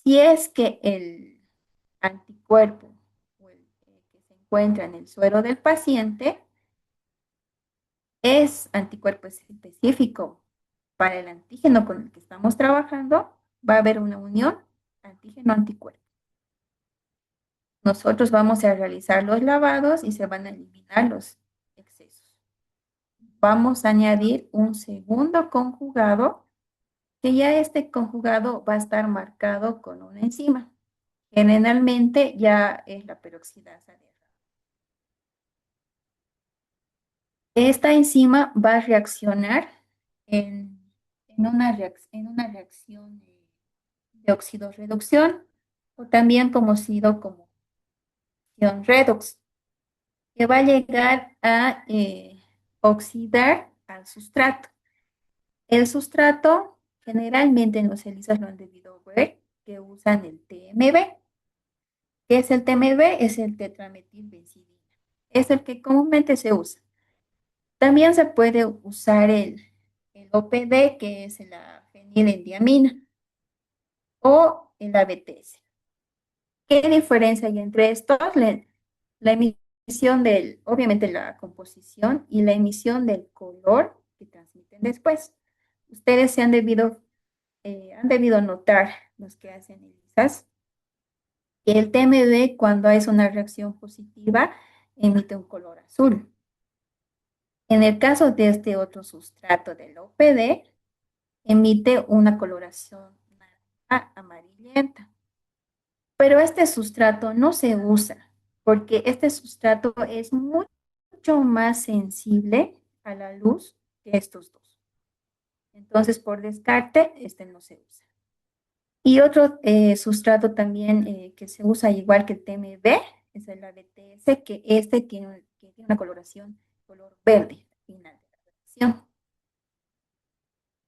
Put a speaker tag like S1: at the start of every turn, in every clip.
S1: Si es que el anticuerpo o el que se encuentra en el suero del paciente es anticuerpo específico para el antígeno con el que estamos trabajando, va a haber una unión antígeno-anticuerpo. Nosotros vamos a realizar los lavados y se van a eliminar los excesos. Vamos a añadir un segundo conjugado, que ya este conjugado va a estar marcado con una enzima. Generalmente ya es la peroxidasa de Arrow. Esta enzima va a reaccionar en, en una reacción de oxidorreducción o también conocido como reacción redox, que va a llegar a oxidar al sustrato. El sustrato, generalmente en los ELISAs lo han debido ver, que usan el TMB. ¿Qué es el TMB? Es el tetrametilbenzidina. Es el que comúnmente se usa. También se puede usar el OPD, que es la fenilendiamina, o el ABTS. ¿Qué diferencia hay entre estos? La emisión del, obviamente la composición y la emisión del color que transmiten después. Ustedes han debido notar, los que hacen ELISAs, que el TMB cuando es una reacción positiva emite un color azul. En el caso de este otro sustrato del OPD, emite una coloración naranja amarillenta. Pero este sustrato no se usa porque este sustrato es mucho más sensible a la luz que estos dos. Entonces, por descarte, este no se usa. Y otro sustrato también que se usa igual que el TMB es el ABTS, que este que tiene una coloración color verde al final de la reacción.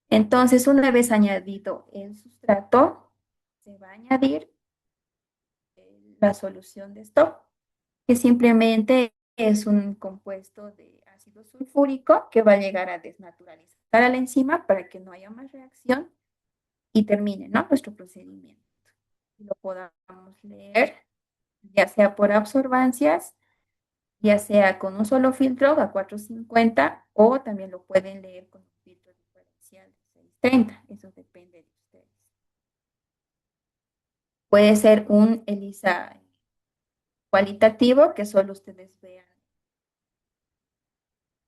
S1: Entonces, una vez añadido el sustrato, se va a añadir la solución de stop, que simplemente es un compuesto de ácido sulfúrico que va a llegar a desnaturalizar a la enzima para que no haya más reacción y termine, ¿no?, nuestro procedimiento. Y lo podamos leer, ya sea por absorbancias, ya sea con un solo filtro a 450 o también lo pueden leer con un filtro diferencial de 630. Eso depende de ustedes. Puede ser un ELISA cualitativo que solo ustedes vean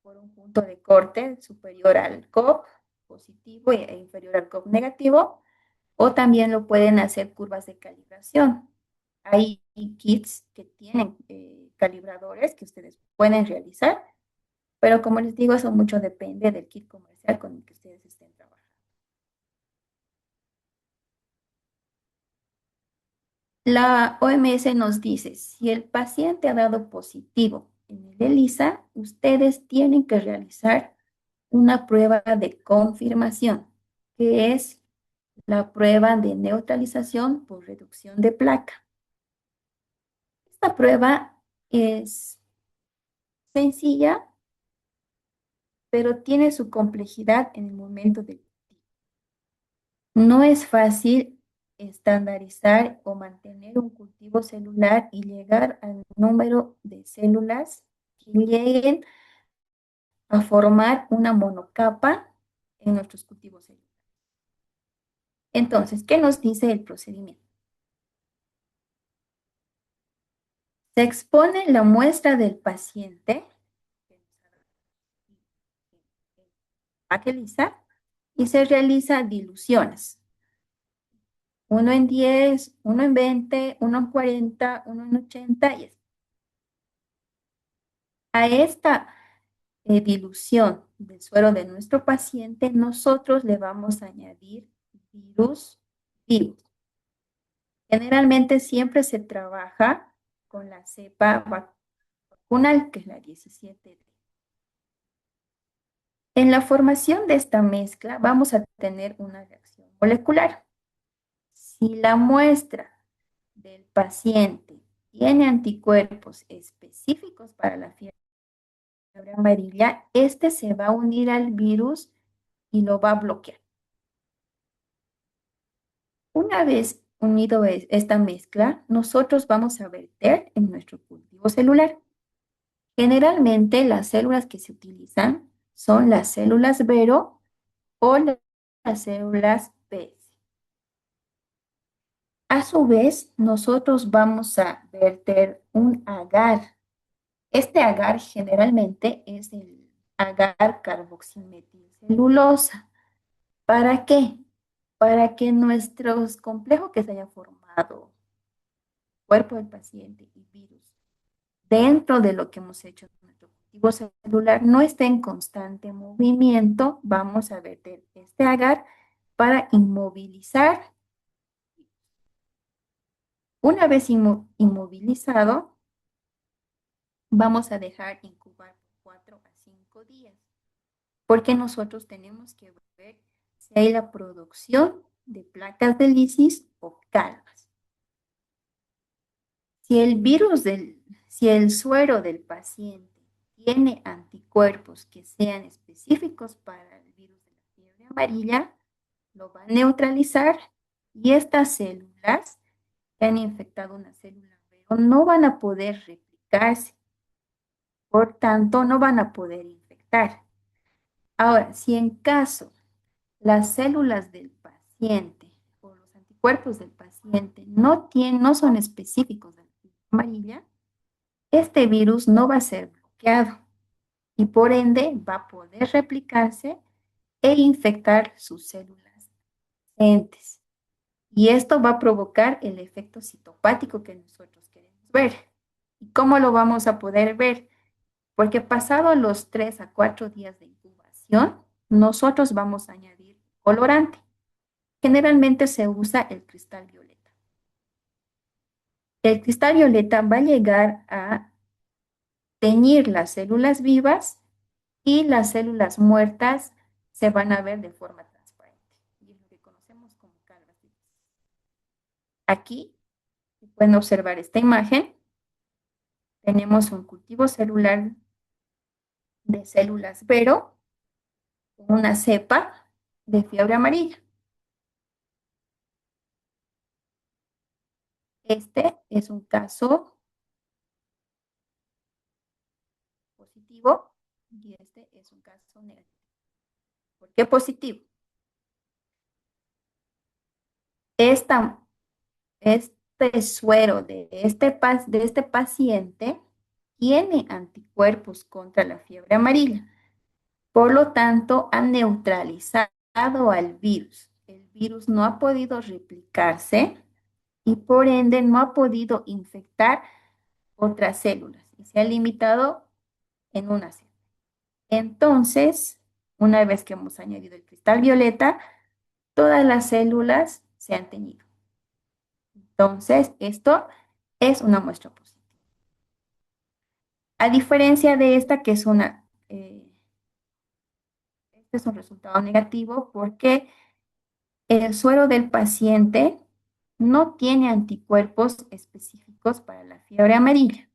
S1: por un punto de corte superior al COP positivo e inferior al COP negativo, o también lo pueden hacer curvas de calibración. Hay kits que tienen calibradores que ustedes pueden realizar, pero como les digo, eso mucho depende del kit comercial con el que ustedes estén trabajando. La OMS nos dice, si el paciente ha dado positivo en el ELISA, ustedes tienen que realizar una prueba de confirmación, que es la prueba de neutralización por reducción de placa. Esta prueba es sencilla, pero tiene su complejidad en el momento del cultivo. No es fácil estandarizar o mantener un cultivo celular y llegar al número de células que lleguen a formar una monocapa en nuestros cultivos celulares. Entonces, ¿qué nos dice el procedimiento? Se expone la muestra del paciente a que lisa y se realiza diluciones. 1 en 10, 1 en 20, 1 en 40, 1 en 80 y a esta dilución del suero de nuestro paciente, nosotros le vamos a añadir virus vivos. Generalmente siempre se trabaja con la cepa vacunal, que es la 17D. En la formación de esta mezcla vamos a tener una reacción molecular. Si la muestra del paciente tiene anticuerpos específicos para la fiebre amarilla, este se va a unir al virus y lo va a bloquear. Una vez unido esta mezcla, nosotros vamos a verter en nuestro cultivo celular. Generalmente las células que se utilizan son las células Vero o las células PS. A su vez, nosotros vamos a verter un agar. Este agar generalmente es el agar carboximetilcelulosa. ¿Para qué? Para que nuestros complejos que se haya formado, cuerpo del paciente y virus, dentro de lo que hemos hecho en nuestro cultivo celular, no esté en constante movimiento, vamos a verter este agar para inmovilizar. Una vez inmovilizado, vamos a dejar incubar por 4 a 5 días, porque nosotros tenemos que ver si hay la producción de placas de lisis o calvas. Si el suero del paciente tiene anticuerpos que sean específicos para el virus de la fiebre amarilla, lo va a neutralizar y estas células que han infectado una célula pero no van a poder replicarse, por tanto no van a poder infectar. Ahora, si en caso las células del paciente o los anticuerpos del paciente no son específicos de la fiebre amarilla, este virus no va a ser bloqueado y por ende va a poder replicarse e infectar sus células entes. Y esto va a provocar el efecto citopático que nosotros queremos ver. ¿Y cómo lo vamos a poder ver? Porque pasado los 3 a 4 días de incubación, nosotros vamos a añadir colorante. Generalmente se usa el cristal violeta. El cristal violeta va a llegar a teñir las células vivas y las células muertas se van a ver de forma transparente. Y es lo que conocemos como calvas. Aquí pueden observar esta imagen. Tenemos un cultivo celular de células Vero, una cepa de fiebre amarilla. Este es un caso positivo y este es un caso negativo. ¿Por qué positivo? Esta, este suero de este paciente tiene anticuerpos contra la fiebre amarilla. Por lo tanto, ha neutralizado al virus. El virus no ha podido replicarse y por ende no ha podido infectar otras células y se ha limitado en una célula. Entonces, una vez que hemos añadido el cristal violeta, todas las células se han teñido. Entonces, esto es una muestra positiva. A diferencia de esta, que es este es un resultado negativo porque el suero del paciente no tiene anticuerpos específicos para la fiebre amarilla.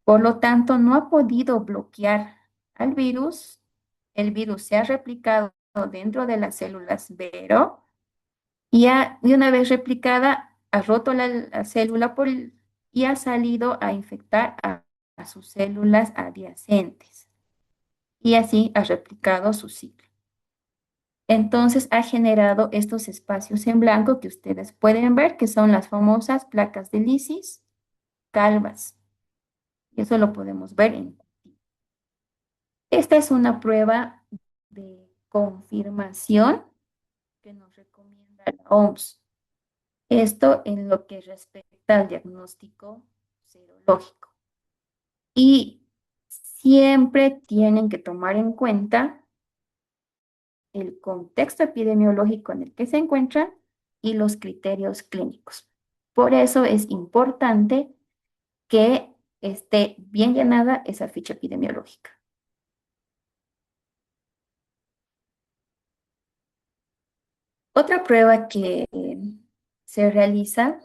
S1: Por lo tanto, no ha podido bloquear al virus. El virus se ha replicado dentro de las células Vero y una vez replicada, ha roto la célula y ha salido a infectar a sus células adyacentes. Y así ha replicado su ciclo. Entonces ha generado estos espacios en blanco que ustedes pueden ver, que son las famosas placas de lisis calvas. Y eso lo podemos ver en cultivo. Esta es una prueba de confirmación que nos recomienda la OMS. Esto en lo que respecta al diagnóstico serológico. Y siempre tienen que tomar en cuenta el contexto epidemiológico en el que se encuentran y los criterios clínicos. Por eso es importante que esté bien llenada esa ficha epidemiológica. Otra prueba que se realiza,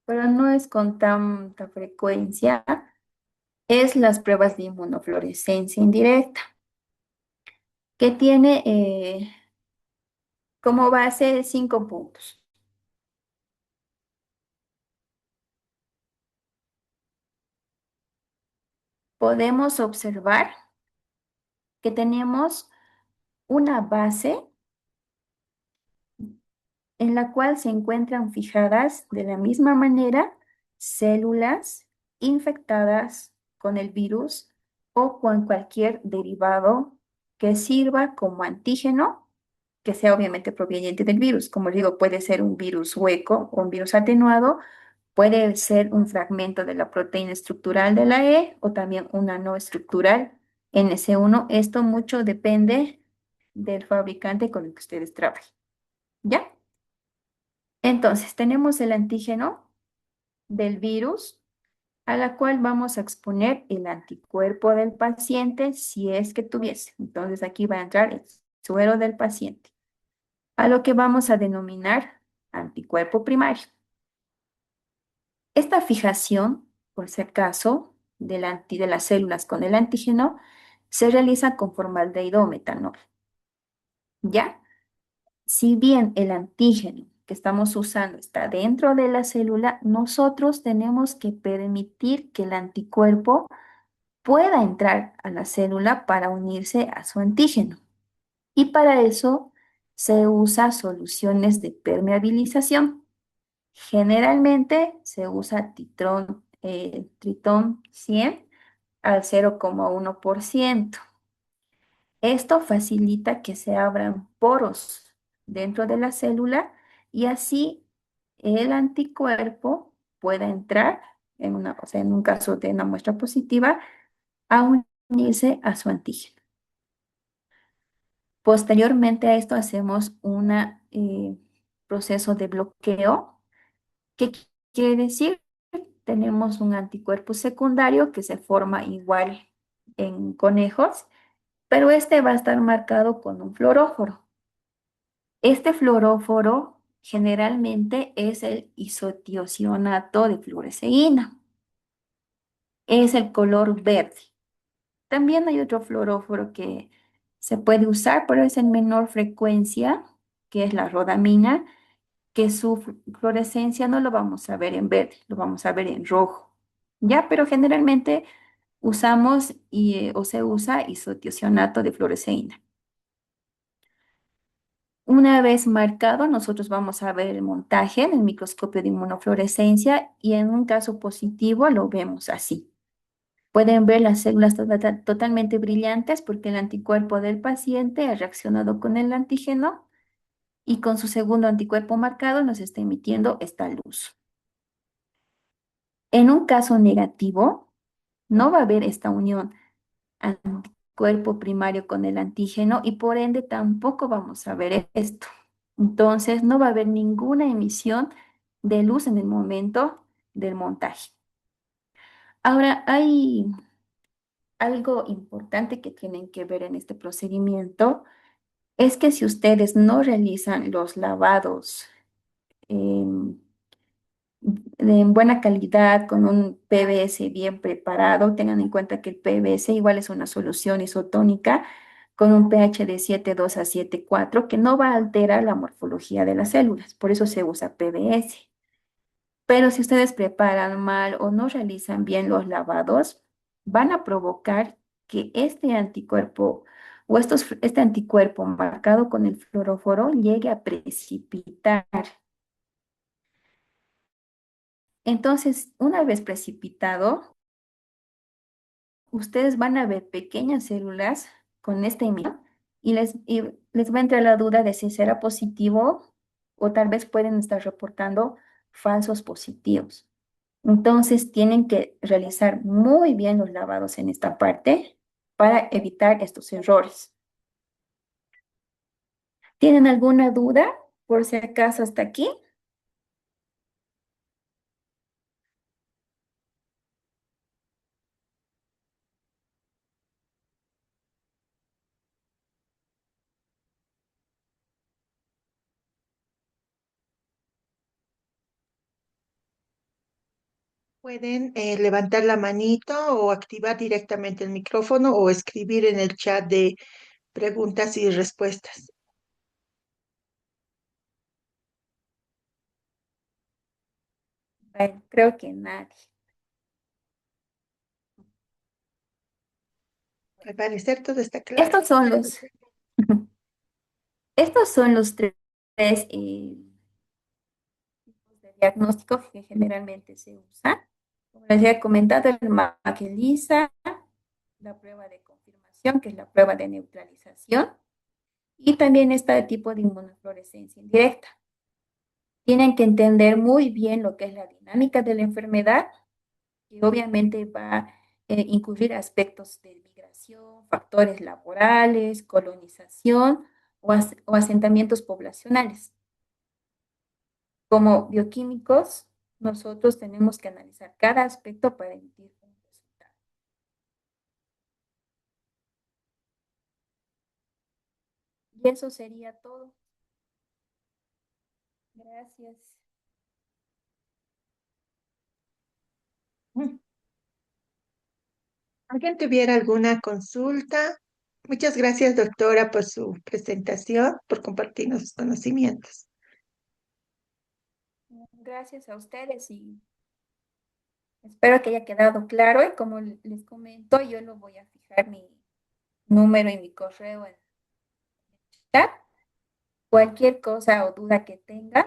S1: pero no es con tanta frecuencia, es las pruebas de inmunofluorescencia indirecta, que tiene como base 5 puntos. podemos observar que tenemos una base en la cual se encuentran fijadas de la misma manera células infectadas con el virus o con cualquier derivado que sirva como antígeno, que sea obviamente proveniente del virus. Como digo, puede ser un virus hueco o un virus atenuado, puede ser un fragmento de la proteína estructural de la E o también una no estructural NC1. Esto mucho depende del fabricante con el que ustedes trabajen. ¿Ya? Entonces, tenemos el antígeno del virus a la cual vamos a exponer el anticuerpo del paciente si es que tuviese. Entonces, aquí va a entrar el suero del paciente, a lo que vamos a denominar anticuerpo primario. Esta fijación, por si acaso, de las células con el antígeno, se realiza con formaldehído o metanol. ¿Ya? Si bien el antígeno que estamos usando está dentro de la célula, nosotros tenemos que permitir que el anticuerpo pueda entrar a la célula para unirse a su antígeno. Y para eso se usa soluciones de permeabilización. Generalmente se usa Tritón 100 al 0,1%. Esto facilita que se abran poros dentro de la célula y así el anticuerpo pueda entrar o sea, en un caso de una muestra positiva, a unirse a su antígeno. Posteriormente a esto hacemos un proceso de bloqueo. ¿Qué quiere decir? Tenemos un anticuerpo secundario que se forma igual en conejos, pero este va a estar marcado con un fluoróforo. Este fluoróforo generalmente es el isotiocionato de fluoresceína. Es el color verde. También hay otro fluoróforo que se puede usar, pero es en menor frecuencia, que es la rodamina, que su fluorescencia no lo vamos a ver en verde, lo vamos a ver en rojo. ¿Ya? Pero generalmente usamos o se usa isotiocionato de fluoresceína. Una vez marcado, nosotros vamos a ver el montaje en el microscopio de inmunofluorescencia y en un caso positivo lo vemos así. Pueden ver las células totalmente brillantes porque el anticuerpo del paciente ha reaccionado con el antígeno y con su segundo anticuerpo marcado nos está emitiendo esta luz. En un caso negativo, no va a haber esta unión anticuerpo primario con el antígeno y por ende tampoco vamos a ver esto. Entonces, no va a haber ninguna emisión de luz en el momento del montaje. Ahora, hay algo importante que tienen que ver en este procedimiento, es que si ustedes no realizan los lavados em, en buena calidad, con un PVS bien preparado, tengan en cuenta que el PVS igual es una solución isotónica con un pH de 7,2 a 7,4 que no va a alterar la morfología de las células, por eso se usa PVS. Pero si ustedes preparan mal o no realizan bien los lavados, van a provocar que este anticuerpo este anticuerpo marcado con el fluoróforo llegue a precipitar. Entonces, una vez precipitado, ustedes van a ver pequeñas células con esta emisión y les va a entrar la duda de si será positivo o tal vez pueden estar reportando falsos positivos. Entonces tienen que realizar muy bien los lavados en esta parte para evitar estos errores. ¿Tienen alguna duda por si acaso hasta aquí?
S2: Pueden levantar la manito o activar directamente el micrófono o escribir en el chat de preguntas y respuestas.
S1: Bueno, creo que nadie.
S2: Al parecer todo está claro.
S1: Estos son los, estos son los tres tipos de diagnósticos que generalmente se usan. Como les había comentado, el MAC-ELISA, la prueba de confirmación, que es la prueba de neutralización, y también está el tipo de inmunofluorescencia indirecta. Tienen que entender muy bien lo que es la dinámica de la enfermedad, que obviamente va a incluir aspectos de migración, factores laborales, colonización o asentamientos poblacionales. Como bioquímicos, nosotros tenemos que analizar cada aspecto para emitir un resultado. Y eso sería todo. Gracias.
S2: Mm. ¿Alguien tuviera alguna consulta? Muchas gracias, doctora, por su presentación, por compartirnos sus conocimientos.
S1: Gracias a ustedes y espero que haya quedado claro. Y como les comento, yo lo voy a fijar mi número y mi correo en el chat. Cualquier cosa o duda que tengan,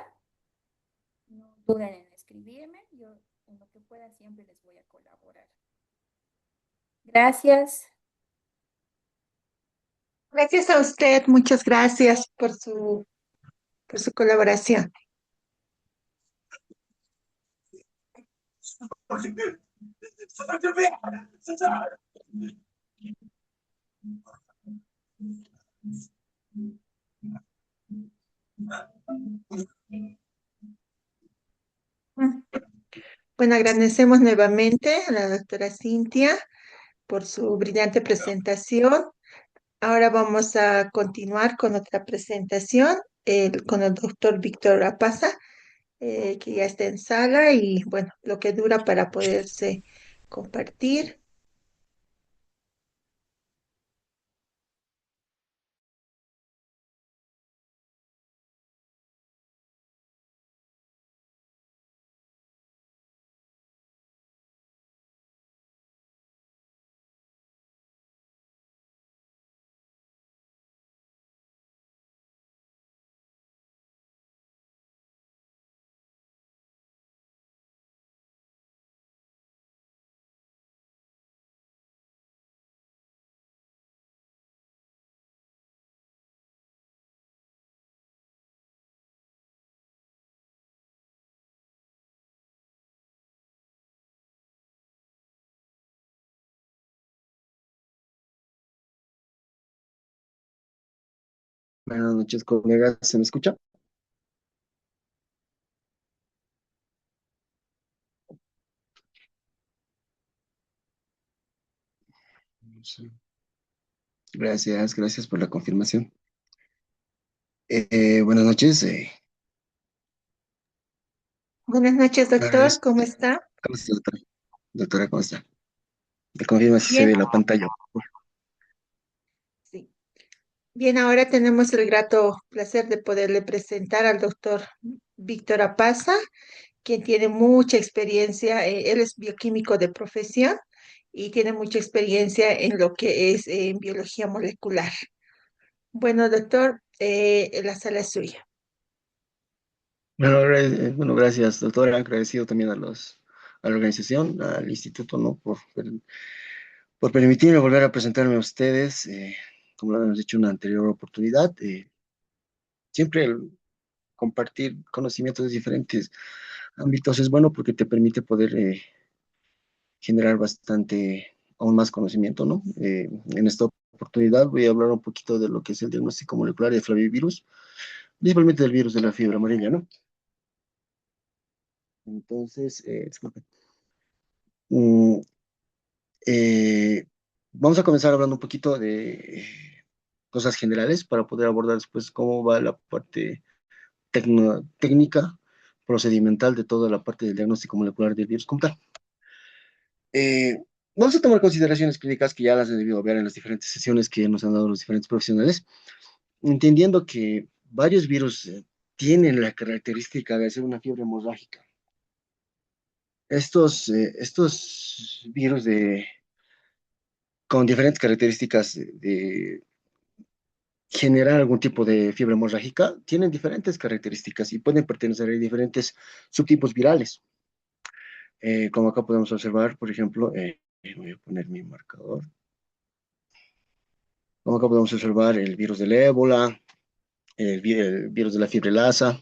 S1: no duden en escribirme. Yo en lo que pueda siempre les voy a colaborar. Gracias.
S2: Gracias a usted, muchas gracias por su colaboración. Mm. Bueno, agradecemos nuevamente a la doctora Cintia por su brillante presentación. Ahora vamos a continuar con otra presentación con el doctor Víctor Apaza, que ya está en sala y bueno, lo que dura para poderse compartir.
S3: Buenas noches, colegas. ¿Se me escucha? Sí. Gracias, gracias por la confirmación. Buenas noches.
S2: Buenas noches, doctor, ¿cómo está?
S3: ¿Cómo está, doctora? Doctora, ¿cómo está? Me confirma si se
S2: Bien,
S3: ve la pantalla.
S2: sí. Bien, ahora tenemos el grato placer de poderle presentar al doctor Víctor Apaza, quien tiene mucha experiencia, él es bioquímico de profesión y tiene mucha experiencia en lo que es en biología molecular. Bueno, doctor, la sala es suya.
S3: Bueno, bueno, gracias, doctora. Agradecido también a la organización, al instituto, ¿no? Por permitirme volver a presentarme a ustedes. Como lo habíamos dicho en una anterior oportunidad, siempre el compartir conocimientos de diferentes ámbitos es bueno porque te permite poder generar bastante, aún más conocimiento, ¿no? En esta oportunidad voy a hablar un poquito de lo que es el diagnóstico molecular de flavivirus, principalmente del virus de la fiebre amarilla, ¿no? Entonces, disculpe. Mm, eh, Vamos a comenzar hablando un poquito de cosas generales para poder abordar después cómo va la parte técnica, procedimental de toda la parte del diagnóstico molecular del virus como tal. Eh, Vamos a tomar consideraciones clínicas que ya las he debido ver en las diferentes sesiones que nos han dado los diferentes profesionales, entendiendo que varios virus tienen la característica de ser una fiebre hemorrágica. Estos virus con diferentes características de generar algún tipo de fiebre hemorrágica, tienen diferentes características y pueden pertenecer a diferentes subtipos virales. Como acá podemos observar, por ejemplo, voy a poner mi marcador. Como acá podemos observar el virus del ébola, el virus de la fiebre Lassa,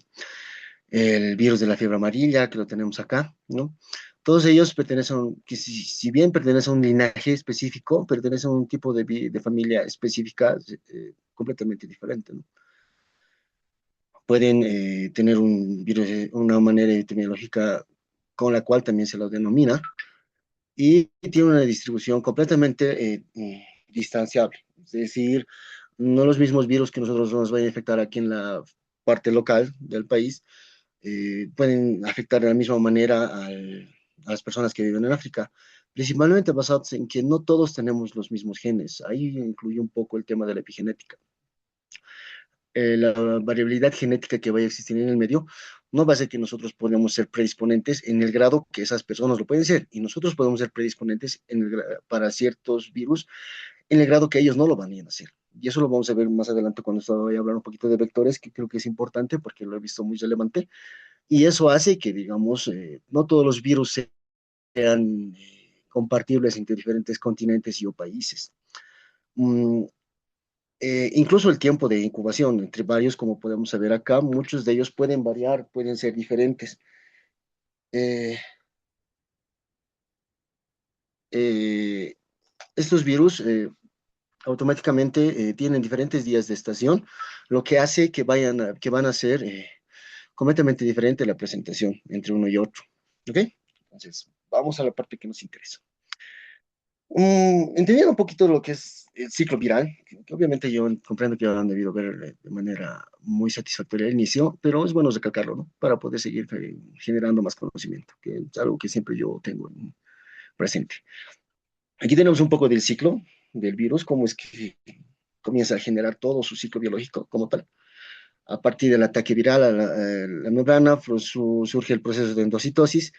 S3: el virus de la fiebre amarilla, que lo tenemos acá, ¿no? Todos ellos pertenecen, que si bien pertenecen a un linaje específico, pertenecen a un tipo de familia específica completamente diferente, ¿no? Pueden tener un virus, una manera epidemiológica con la cual también se lo denomina, y tiene una distribución completamente distanciable. Es decir, no los mismos virus que nosotros nos vayan a infectar aquí en la parte local del país, pueden afectar de la misma manera a las personas que viven en África, principalmente basados en que no todos tenemos los mismos genes. Ahí incluye un poco el tema de la epigenética. La variabilidad genética que vaya a existir en el medio no va a ser que nosotros podamos ser predisponentes en el grado que esas personas lo pueden ser, y nosotros podemos ser predisponentes para ciertos virus en el grado que ellos no lo van a hacer. Y eso lo vamos a ver más adelante cuando voy a hablar un poquito de vectores, que creo que es importante porque lo he visto muy relevante. Y eso hace que, digamos, no todos los virus sean compartibles entre diferentes continentes y o países. Mm, incluso el tiempo de incubación entre varios, como podemos ver acá, muchos de ellos pueden variar, pueden ser diferentes. Eh, eh, estos virus automáticamente tienen diferentes días de estación, lo que hace que van a ser completamente diferente la presentación entre uno y otro. ¿Ok? Entonces, vamos a la parte que nos interesa. Entendiendo un poquito lo que es el ciclo viral, que obviamente yo comprendo que han debido ver de manera muy satisfactoria al inicio, pero es bueno recalcarlo, ¿no? Para poder seguir generando más conocimiento, que es algo que siempre yo tengo presente. Aquí tenemos un poco del ciclo del virus, cómo es que comienza a generar todo su ciclo biológico como tal. A partir del ataque viral a la membrana, surge el proceso de endocitosis.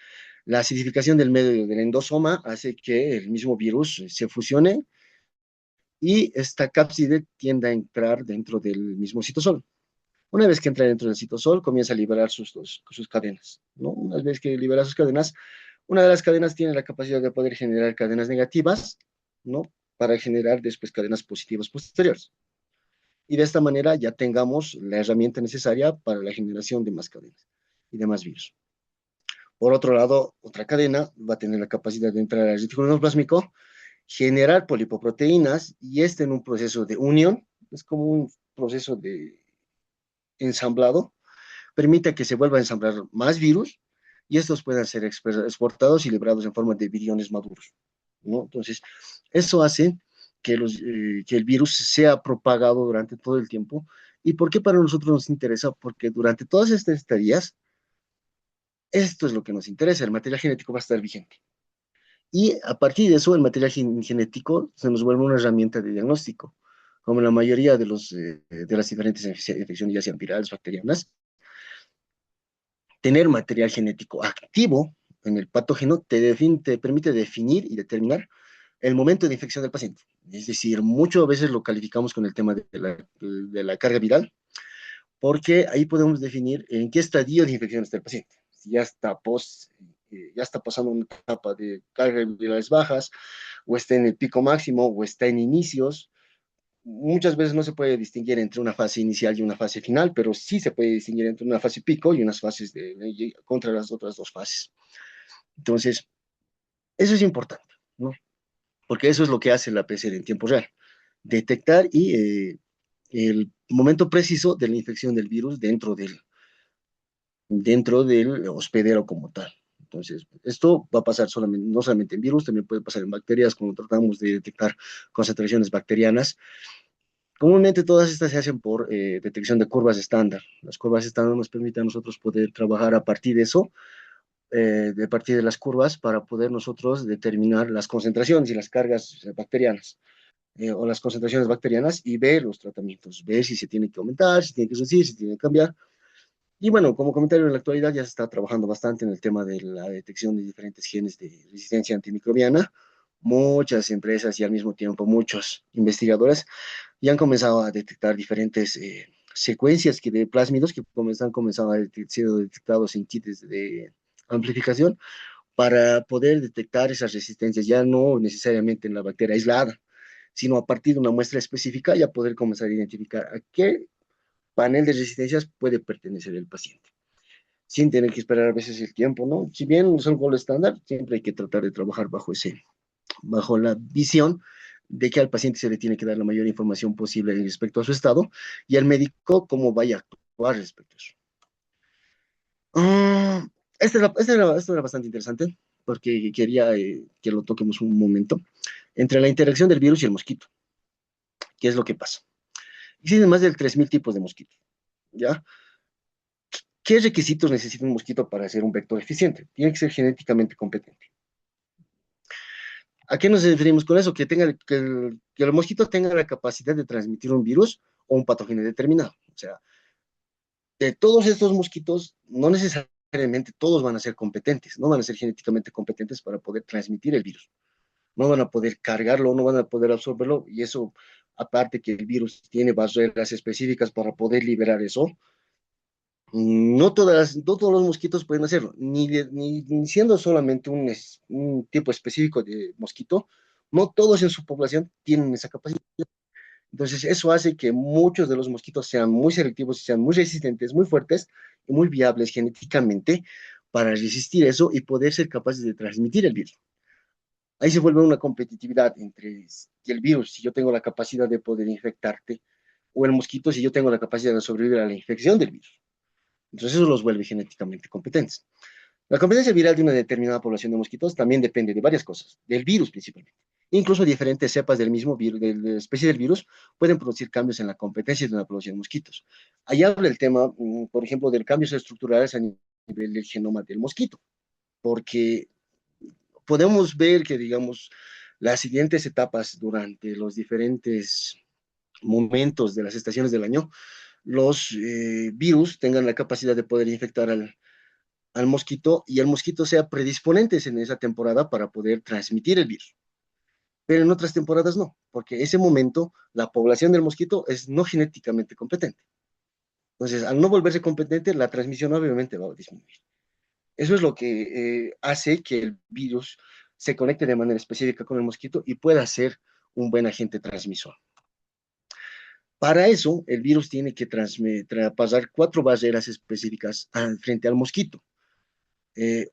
S3: La acidificación del medio del endosoma hace que el mismo virus se fusione y esta cápside tiende a entrar dentro del mismo citosol. Una vez que entra dentro del citosol, comienza a liberar sus cadenas, ¿no? Una vez que libera sus cadenas, una de las cadenas tiene la capacidad de poder generar cadenas negativas, ¿no? Para generar después cadenas positivas posteriores. Y de esta manera ya tengamos la herramienta necesaria para la generación de más cadenas y de más virus. Por otro lado, otra cadena va a tener la capacidad de entrar al retículo endoplásmico, generar polipoproteínas, y este en un proceso de unión, es como un proceso de ensamblado, permite que se vuelva a ensamblar más virus y estos puedan ser exportados y librados en forma de viriones maduros, ¿no? Entonces, eso hace que el virus sea propagado durante todo el tiempo. ¿Y por qué para nosotros nos interesa? Porque durante todas estas estadías, esto es lo que nos interesa, el material genético va a estar vigente. Y a partir de eso, el material genético se nos vuelve una herramienta de diagnóstico. Como la mayoría de las diferentes infecciones, ya sean virales, bacterianas, tener material genético activo en el patógeno te permite definir y determinar el momento de infección del paciente. Es decir, muchas veces lo calificamos con el tema de la carga viral, porque ahí podemos definir en qué estadio de infección está el paciente. Si ya está pasando una etapa de cargas virales bajas, o está en el pico máximo, o está en inicios. Muchas veces no se puede distinguir entre una fase inicial y una fase final, pero sí se puede distinguir entre una fase pico y unas fases contra las otras dos fases. Entonces, eso es importante, ¿no? Porque eso es lo que hace la PCR en tiempo real, detectar el momento preciso de la infección del virus dentro del hospedero como tal. Entonces, esto va a pasar no solamente en virus, también puede pasar en bacterias, como tratamos de detectar concentraciones bacterianas. Comúnmente todas estas se hacen por detección de curvas estándar. Las curvas estándar nos permiten a nosotros poder trabajar a partir de eso, de partir de las curvas, para poder nosotros determinar las concentraciones y las cargas bacterianas, o las concentraciones bacterianas, y ver los tratamientos, ver si se tiene que aumentar, si tiene que reducir, si tiene que cambiar. Y bueno, como comentario, en la actualidad ya se está trabajando bastante en el tema de la detección de diferentes genes de resistencia antimicrobiana, muchas empresas y al mismo tiempo muchos investigadores ya han comenzado a detectar diferentes secuencias de plásmidos que han comenzado a ser detectados en kits de amplificación para poder detectar esas resistencias, ya no necesariamente en la bacteria aislada, sino a partir de una muestra específica ya poder comenzar a identificar a qué panel de resistencias puede pertenecer el paciente, sin tener que esperar a veces el tiempo, ¿no? Si bien son gold estándar, siempre hay que tratar de trabajar bajo la visión de que al paciente se le tiene que dar la mayor información posible respecto a su estado y al médico cómo vaya a actuar respecto a eso. Ah, esta era bastante interesante porque quería que lo toquemos un momento. Entre la interacción del virus y el mosquito, ¿qué es lo que pasa? Existen más de 3.000 tipos de mosquitos, ¿ya? ¿Qué requisitos necesita un mosquito para ser un vector eficiente? Tiene que ser genéticamente competente. ¿A qué nos referimos con eso? Que el mosquito tenga la capacidad de transmitir un virus o un patógeno determinado. O sea, de todos estos mosquitos, no necesariamente todos van a ser competentes, no van a ser genéticamente competentes para poder transmitir el virus. No van a poder cargarlo, no van a poder absorberlo, y eso, aparte que el virus tiene barreras específicas para poder liberar eso, no todos los mosquitos pueden hacerlo, ni siendo solamente un tipo específico de mosquito, no todos en su población tienen esa capacidad. Entonces, eso hace que muchos de los mosquitos sean muy selectivos y sean muy resistentes, muy fuertes y muy viables genéticamente para resistir eso y poder ser capaces de transmitir el virus. Ahí se vuelve una competitividad entre el virus, si yo tengo la capacidad de poder infectarte, o el mosquito, si yo tengo la capacidad de sobrevivir a la infección del virus. Entonces, eso los vuelve genéticamente competentes. La competencia viral de una determinada población de mosquitos también depende de varias cosas, del virus principalmente. Incluso diferentes cepas del mismo virus, de la especie del virus, pueden producir cambios en la competencia de una población de mosquitos. Ahí habla el tema, por ejemplo, de cambios estructurales a nivel del genoma del mosquito, porque podemos ver que, digamos, las siguientes etapas durante los diferentes momentos de las estaciones del año, los virus tengan la capacidad de poder infectar al mosquito y el mosquito sea predisponentes en esa temporada para poder transmitir el virus. Pero en otras temporadas no, porque en ese momento la población del mosquito es no genéticamente competente. Entonces, al no volverse competente, la transmisión obviamente va a disminuir. Eso es lo que hace que el virus se conecte de manera específica con el mosquito y pueda ser un buen agente transmisor. Para eso, el virus tiene que pasar 4 barreras específicas frente al mosquito.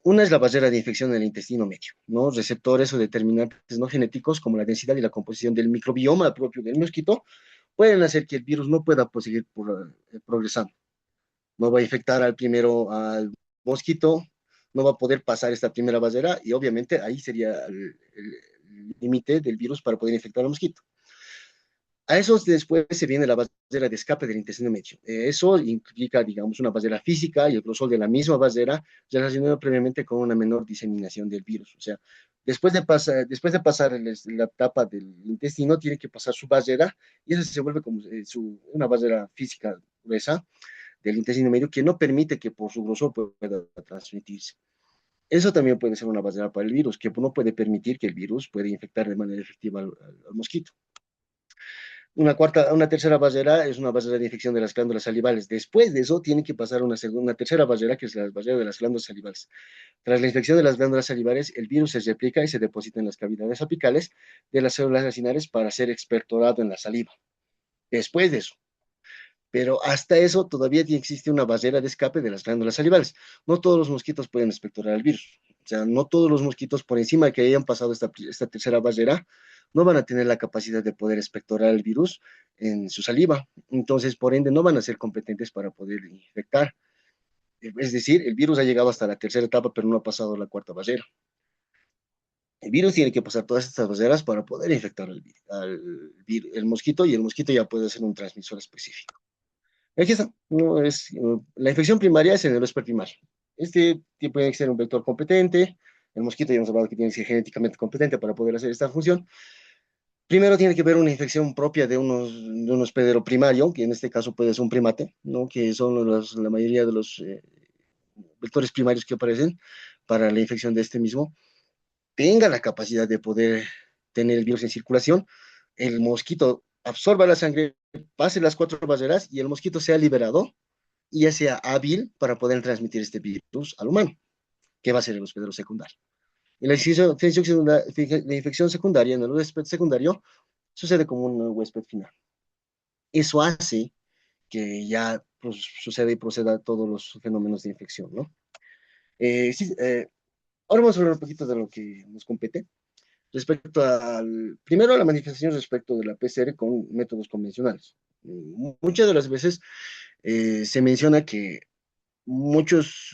S3: Una es la barrera de infección en el intestino medio, ¿no? Receptores o determinantes no genéticos como la densidad y la composición del microbioma propio del mosquito pueden hacer que el virus no pueda seguir progresando. No va a infectar al mosquito, no va a poder pasar esta primera barrera y obviamente ahí sería el límite del virus para poder infectar al mosquito. A eso después se viene la barrera de escape del intestino medio. Eso implica, digamos, una barrera física y el grosor de la misma barrera relacionada previamente con una menor diseminación del virus. O sea, después de pasar la etapa del intestino, tiene que pasar su barrera y esa se vuelve como una barrera física gruesa del intestino medio que no permite que por su grosor pueda transmitirse. Eso también puede ser una barrera para el virus, que no puede permitir que el virus pueda infectar de manera efectiva al mosquito. Una tercera barrera es una barrera de infección de las glándulas salivales. Después de eso, tiene que pasar una tercera barrera, que es la barrera de las glándulas salivales. Tras la infección de las glándulas salivales, el virus se replica y se deposita en las cavidades apicales de las células racinares para ser expectorado en la saliva. Después de eso. Pero hasta eso todavía existe una barrera de escape de las glándulas salivales. No todos los mosquitos pueden expectorar el virus. O sea, no todos los mosquitos, por encima de que hayan pasado esta tercera barrera, no van a tener la capacidad de poder expectorar el virus en su saliva. Entonces, por ende, no van a ser competentes para poder infectar. Es decir, el virus ha llegado hasta la tercera etapa, pero no ha pasado la cuarta barrera. El virus tiene que pasar todas estas barreras para poder infectar el mosquito y el mosquito ya puede ser un transmisor específico. Aquí está. No, la infección primaria es en el huésped primario. Este puede ser un vector competente. El mosquito ya hemos hablado que tiene que ser genéticamente competente para poder hacer esta función. Primero tiene que haber una infección propia de un hospedero primario, que en este caso puede ser un primate, ¿no? Que son la mayoría de los vectores primarios que aparecen para la infección de este mismo. tenga la capacidad de poder tener el virus en circulación, el mosquito absorba la sangre, pase las 4 barreras y el mosquito sea liberado y ya sea hábil para poder transmitir este virus al humano, que va a ser el hospedero secundario. Y la infección secundaria en el huésped secundario sucede como un huésped final. Eso hace que ya pues, suceda y proceda todos los fenómenos de infección, ¿no? Sí, ahora vamos a hablar un poquito de lo que nos compete. Respecto al, primero a la manifestación respecto de la PCR con métodos convencionales. Muchas de las veces se menciona que muchas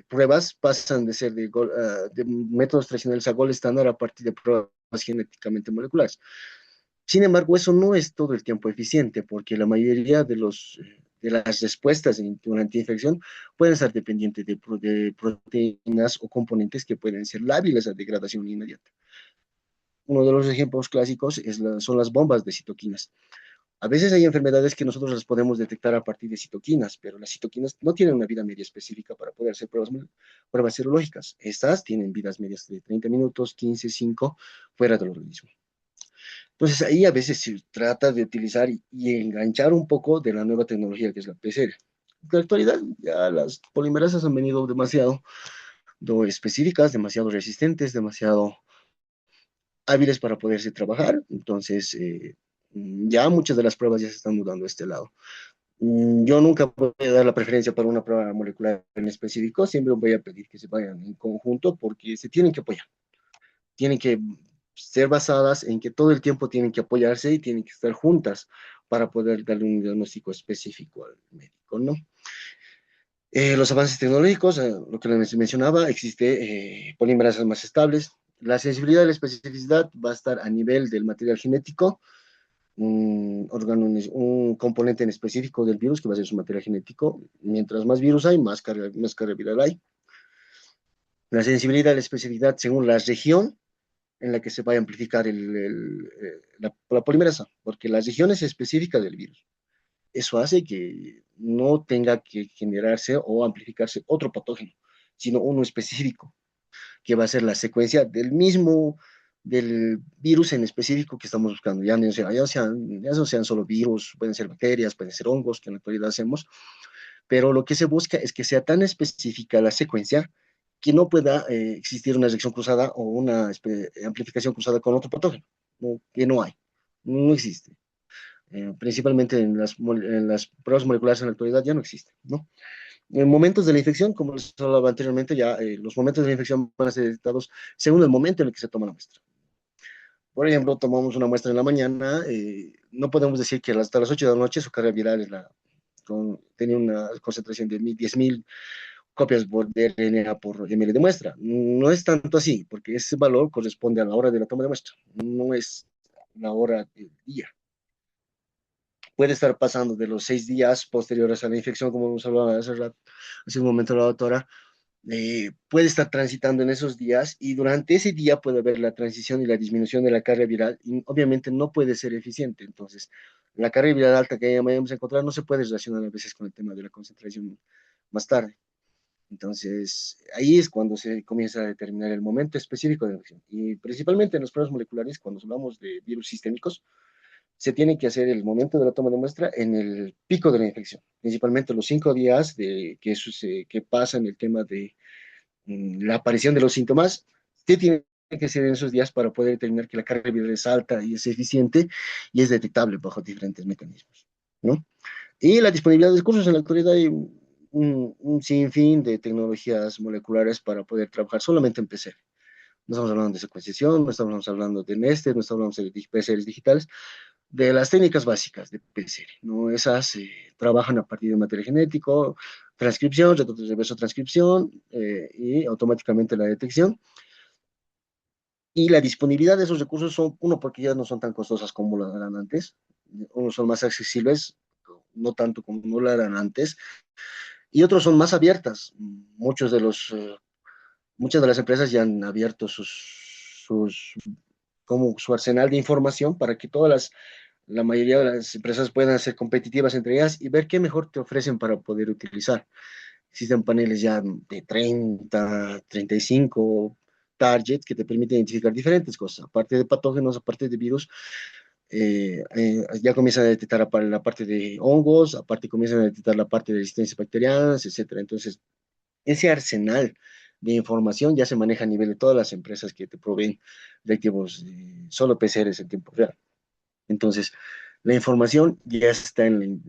S3: pruebas pasan de ser de métodos tradicionales a gol estándar a partir de pruebas genéticamente moleculares. Sin embargo, eso no es todo el tiempo eficiente, porque la mayoría de las respuestas durante infección pueden estar dependientes de proteínas o componentes que pueden ser lábiles a degradación inmediata. Uno de los ejemplos clásicos son las bombas de citoquinas. A veces hay enfermedades que nosotros las podemos detectar a partir de citoquinas, pero las citoquinas no tienen una vida media específica para poder hacer pruebas serológicas. Estas tienen vidas medias de 30 minutos, 15, 5, fuera del organismo. Entonces ahí a veces se trata de utilizar y enganchar un poco de la nueva tecnología que es la PCR. En la actualidad ya las polimerasas han venido demasiado específicas, demasiado resistentes, demasiado hábiles para poderse trabajar. Entonces ya muchas de las pruebas ya se están mudando a este lado. Yo nunca voy a dar la preferencia para una prueba molecular en específico, siempre voy a pedir que se vayan en conjunto porque se tienen que apoyar, tienen que ser basadas en que todo el tiempo tienen que apoyarse y tienen que estar juntas para poder darle un diagnóstico específico al médico, ¿no? Los avances tecnológicos, lo que les mencionaba, existe polimerasas más estables. La sensibilidad y la especificidad va a estar a nivel del material genético, un componente en específico del virus que va a ser su material genético. Mientras más virus hay, más carga viral hay. La sensibilidad y la especificidad según la región en la que se vaya a amplificar la polimerasa, porque la región es específica del virus. Eso hace que no tenga que generarse o amplificarse otro patógeno, sino uno específico, que va a ser la secuencia del virus en específico que estamos buscando. Ya no sean solo virus, pueden ser bacterias, pueden ser hongos, que en la actualidad hacemos, pero lo que se busca es que sea tan específica la secuencia que no pueda existir una reacción cruzada o una amplificación cruzada con otro patógeno, ¿no? Que no hay, no existe. Principalmente en las pruebas moleculares en la actualidad ya no existe, ¿no? En momentos de la infección, como les hablaba anteriormente, ya los momentos de la infección van a ser detectados según el momento en el que se toma la muestra. Por ejemplo, tomamos una muestra en la mañana, no podemos decir que hasta las 8 de la noche su carga viral tenía una concentración de 10.000 copias de RNA por ml de muestra. No es tanto así, porque ese valor corresponde a la hora de la toma de muestra, no es la hora del día. Puede estar pasando de los 6 días posteriores a la infección, como hemos hablado hace un momento la doctora, puede estar transitando en esos días y durante ese día puede haber la transición y la disminución de la carga viral y obviamente no puede ser eficiente. Entonces, la carga viral alta que vayamos a encontrar no se puede relacionar a veces con el tema de la concentración más tarde. Entonces, ahí es cuando se comienza a determinar el momento específico de la infección. Y principalmente en los pruebas moleculares, cuando hablamos de virus sistémicos, se tiene que hacer el momento de la toma de muestra en el pico de la infección, principalmente los 5 días que pasa en el tema de la aparición de los síntomas, se tiene que ser en esos días para poder determinar que la carga viral es alta y es eficiente y es detectable bajo diferentes mecanismos, ¿no? Y la disponibilidad de recursos en la actualidad hay un sinfín de tecnologías moleculares para poder trabajar solamente en PCR. No estamos hablando de secuenciación, no estamos hablando de nestes, no estamos hablando de PCRs digitales, de las técnicas básicas de PCR, ¿no? Esas trabajan a partir de material genético, transcripción, reverso transcripción y automáticamente la detección. Y la disponibilidad de esos recursos son, uno, porque ya no son tan costosas como lo eran antes, uno son más accesibles, no tanto como no lo eran antes, y otros son más abiertas. Muchas de las empresas ya han abierto como su arsenal de información para que la mayoría de las empresas puedan ser competitivas entre ellas y ver qué mejor te ofrecen para poder utilizar. Existen paneles ya de 30, 35, target que te permite identificar diferentes cosas, aparte de patógenos, aparte de virus. Ya comienzan a detectar la parte de hongos, aparte comienzan a detectar la parte de resistencia bacterianas, etcétera. Entonces, ese arsenal de información ya se maneja a nivel de todas las empresas que te proveen reactivos solo PCRs en tiempo real. Entonces, la información ya está en el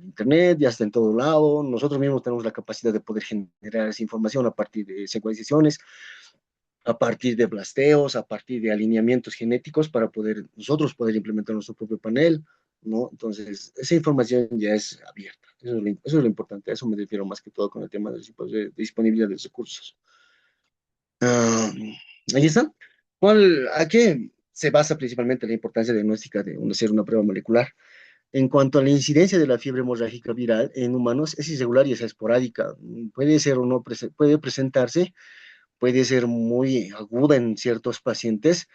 S3: Internet, ya está en todo lado. Nosotros mismos tenemos la capacidad de poder generar esa información a partir de secuenciaciones, a partir de blasteos, a partir de alineamientos genéticos para poder nosotros poder implementar nuestro propio panel, ¿no? Entonces, esa información ya es abierta. Eso es lo importante. A eso me refiero más que todo con el tema de disponibilidad de recursos. Ah, ahí está. ¿A qué se basa principalmente la importancia diagnóstica de hacer una prueba molecular? En cuanto a la incidencia de la fiebre hemorrágica viral en humanos, es irregular y es esporádica. Puede ser o no, puede presentarse, puede ser muy aguda en ciertos pacientes,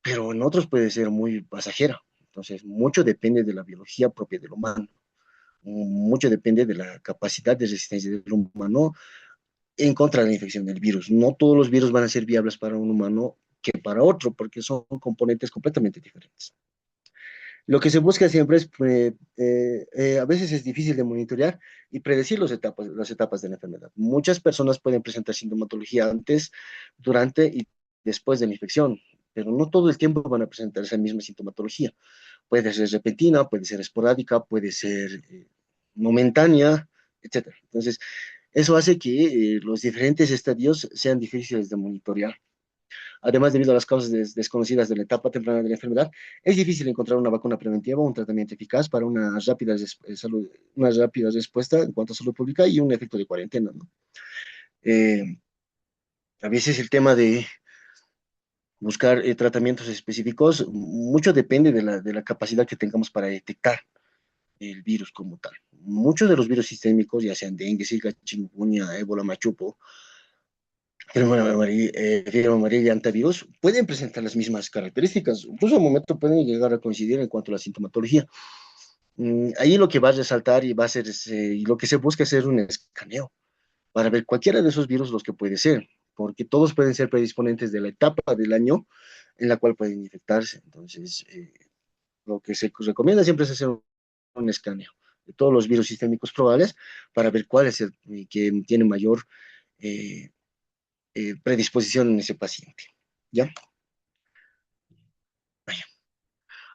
S3: pero en otros puede ser muy pasajera. Entonces, mucho depende de la biología propia del humano. Mucho depende de la capacidad de resistencia del humano en contra de la infección del virus. No todos los virus van a ser viables para un humano que para otro, porque son componentes completamente diferentes. Lo que se busca siempre es, a veces es difícil de monitorear y predecir las etapas de la enfermedad. Muchas personas pueden presentar sintomatología antes, durante y después de la infección, pero no todo el tiempo van a presentar esa misma sintomatología. Puede ser repentina, puede ser esporádica, puede ser momentánea, etcétera. Entonces, eso hace que los diferentes estadios sean difíciles de monitorear. Además, debido a las causas desconocidas de la etapa temprana de la enfermedad, es difícil encontrar una vacuna preventiva o un tratamiento eficaz para una rápida respuesta en cuanto a salud pública y un efecto de cuarentena, ¿no? Eh, a veces el tema de buscar tratamientos específicos, mucho depende de la capacidad que tengamos para detectar el virus como tal. Muchos de los virus sistémicos, ya sean dengue, zika, chikungunya, ébola, machupo, fiebre amarilla, antivirus, pueden presentar las mismas características. Incluso al momento pueden llegar a coincidir en cuanto a la sintomatología. Ahí lo que va a resaltar y va a ser, y lo que se busca es hacer un escaneo para ver cualquiera de esos virus los que puede ser, porque todos pueden ser predisponentes de la etapa del año en la cual pueden infectarse. Entonces, lo que se recomienda siempre es hacer un escaneo de todos los virus sistémicos probables para ver cuál es el que tiene mayor eh, predisposición en ese paciente. ¿Ya?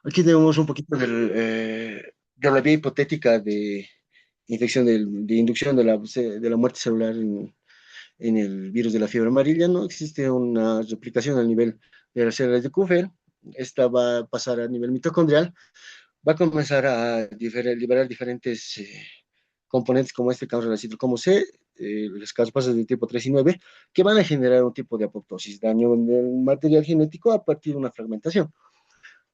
S3: Aquí tenemos un poquito de la vía hipotética de infección de inducción de la muerte celular en el virus de la fiebre amarilla. No existe una replicación al nivel de las células de Kupffer. Esta va a pasar a nivel mitocondrial, va a comenzar a liberar diferentes componentes como este causa la como C, las causas de tipo 3 y 9, que van a generar un tipo de apoptosis, daño en el material genético a partir de una fragmentación.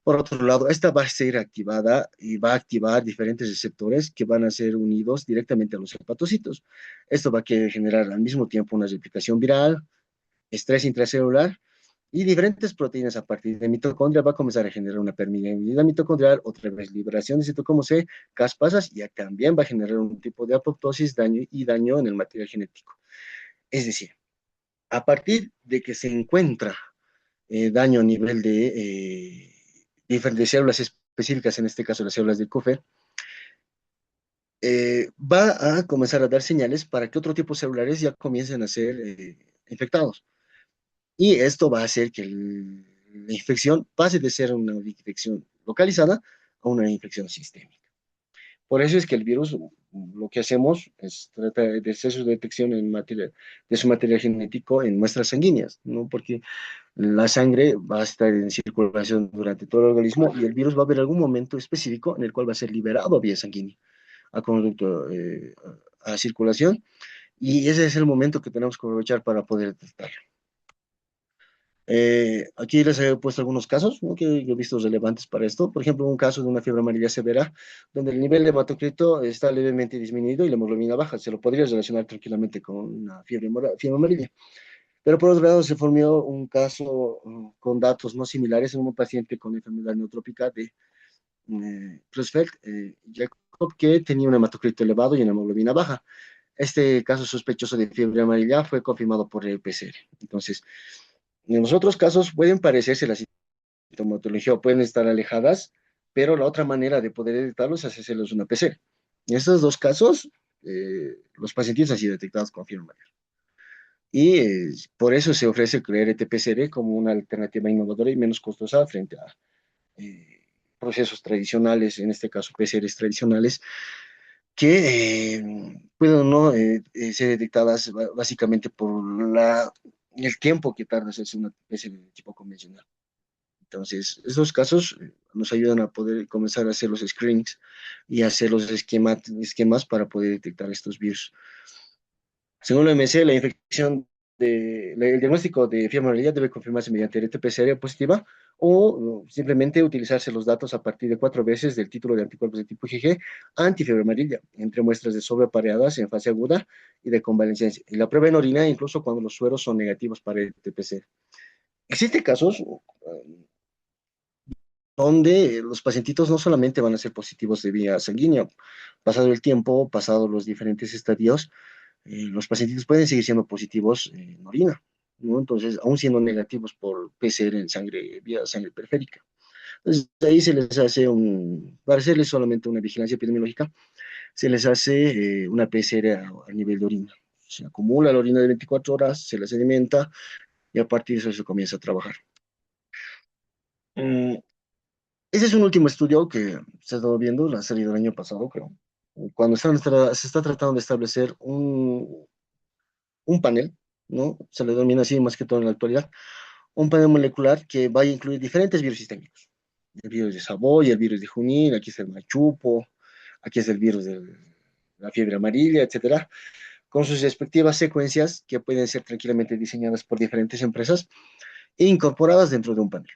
S3: Por otro lado, esta va a ser activada y va a activar diferentes receptores que van a ser unidos directamente a los hepatocitos. Esto va a generar al mismo tiempo una replicación viral, estrés intracelular y diferentes proteínas a partir de mitocondria va a comenzar a generar una permeabilidad mitocondrial, otra vez liberación de citocromo C, caspasas y también va a generar un tipo de apoptosis daño en el material genético. Es decir, a partir de que se encuentra daño a nivel de diferentes células específicas, en este caso las células del CUFE, va a comenzar a dar señales para que otro tipo de celulares ya comiencen a ser infectados. Y esto va a hacer que la infección pase de ser una infección localizada a una infección sistémica. Por eso es que el virus, lo que hacemos es tratar de hacer su detección de su material genético en muestras sanguíneas, ¿no? Porque la sangre va a estar en circulación durante todo el organismo y el virus va a haber algún momento específico en el cual va a ser liberado a vía sanguínea, a conducto, a circulación, y ese es el momento que tenemos que aprovechar para poder detectarlo. Aquí les he puesto algunos casos, ¿no? Que he visto relevantes para esto. Por ejemplo, un caso de una fiebre amarilla severa, donde el nivel de hematocrito está levemente disminuido y la hemoglobina baja. Se lo podría relacionar tranquilamente con una fiebre amarilla. Pero por otro lado, se formó un caso con datos no similares en un paciente con enfermedad neutrópica de Creutzfeldt, Jakob, que tenía un hematocrito elevado y una hemoglobina baja. Este caso sospechoso de fiebre amarilla fue confirmado por el PCR. Entonces, En los otros casos pueden parecerse la sintomatología o pueden estar alejadas, pero la otra manera de poder detectarlos es hacerlos una PCR. En estos dos casos, los pacientes han sido detectados con fiebre amarilla. Y por eso se ofrece el RT-PCR como una alternativa innovadora y menos costosa frente a procesos tradicionales, en este caso PCRs tradicionales, que pueden o no ser detectadas básicamente por el tiempo que tarda hacerse una PCR de tipo convencional. Entonces, estos casos nos ayudan a poder comenzar a hacer los screenings y hacer los esquemas para poder detectar estos virus. Según la OMS, el diagnóstico de fiebre amarilla debe confirmarse mediante RT-PCR positiva o simplemente utilizarse los datos a partir de 4 veces del título de anticuerpos de tipo IgG antifiebre amarilla entre muestras de sobrepareadas en fase aguda y de convalescencia. Y la prueba en orina incluso cuando los sueros son negativos para el RT-PCR. Existen casos donde los pacientitos no solamente van a ser positivos de vía sanguínea, pasado el tiempo, pasado los diferentes estadios, los pacientes pueden seguir siendo positivos en orina, ¿no? Entonces, aún siendo negativos por PCR en sangre, vía sangre periférica. Entonces, ahí se les hace para hacerles solamente una vigilancia epidemiológica, se les hace una PCR a nivel de orina. Se acumula la orina de 24 horas, se les alimenta y a partir de eso se comienza a trabajar. Mm, Ese es un último estudio que se ha estado viendo, la ha salido el año pasado, creo, cuando se está tratando de establecer un panel, ¿no? Se le denomina así más que todo en la actualidad, un panel molecular que va a incluir diferentes virus sistémicos. El virus de Savoy, el virus de Junín, aquí está el machupo, aquí está el virus de la fiebre amarilla, etcétera, con sus respectivas secuencias que pueden ser tranquilamente diseñadas por diferentes empresas e incorporadas dentro de un panel,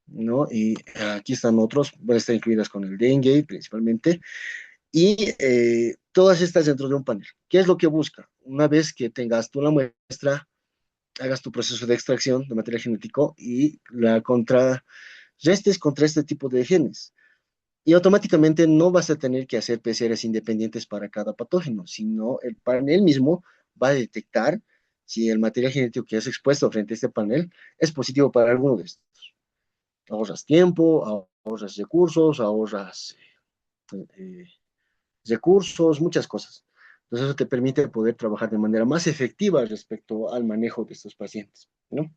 S3: ¿no? Y aquí están otros, van a estar incluidas con el dengue principalmente, y todas estas dentro de un panel. ¿Qué es lo que busca? Una vez que tengas tú la muestra, hagas tu proceso de extracción de material genético y la contrarrestes contra este tipo de genes. Y automáticamente no vas a tener que hacer PCRs independientes para cada patógeno, sino el panel mismo va a detectar si el material genético que es expuesto frente a este panel es positivo para alguno de estos. Ahorras tiempo, ahorras recursos, ahorras eh, recursos, muchas cosas. Entonces eso te permite poder trabajar de manera más efectiva respecto al manejo de estos pacientes, ¿no?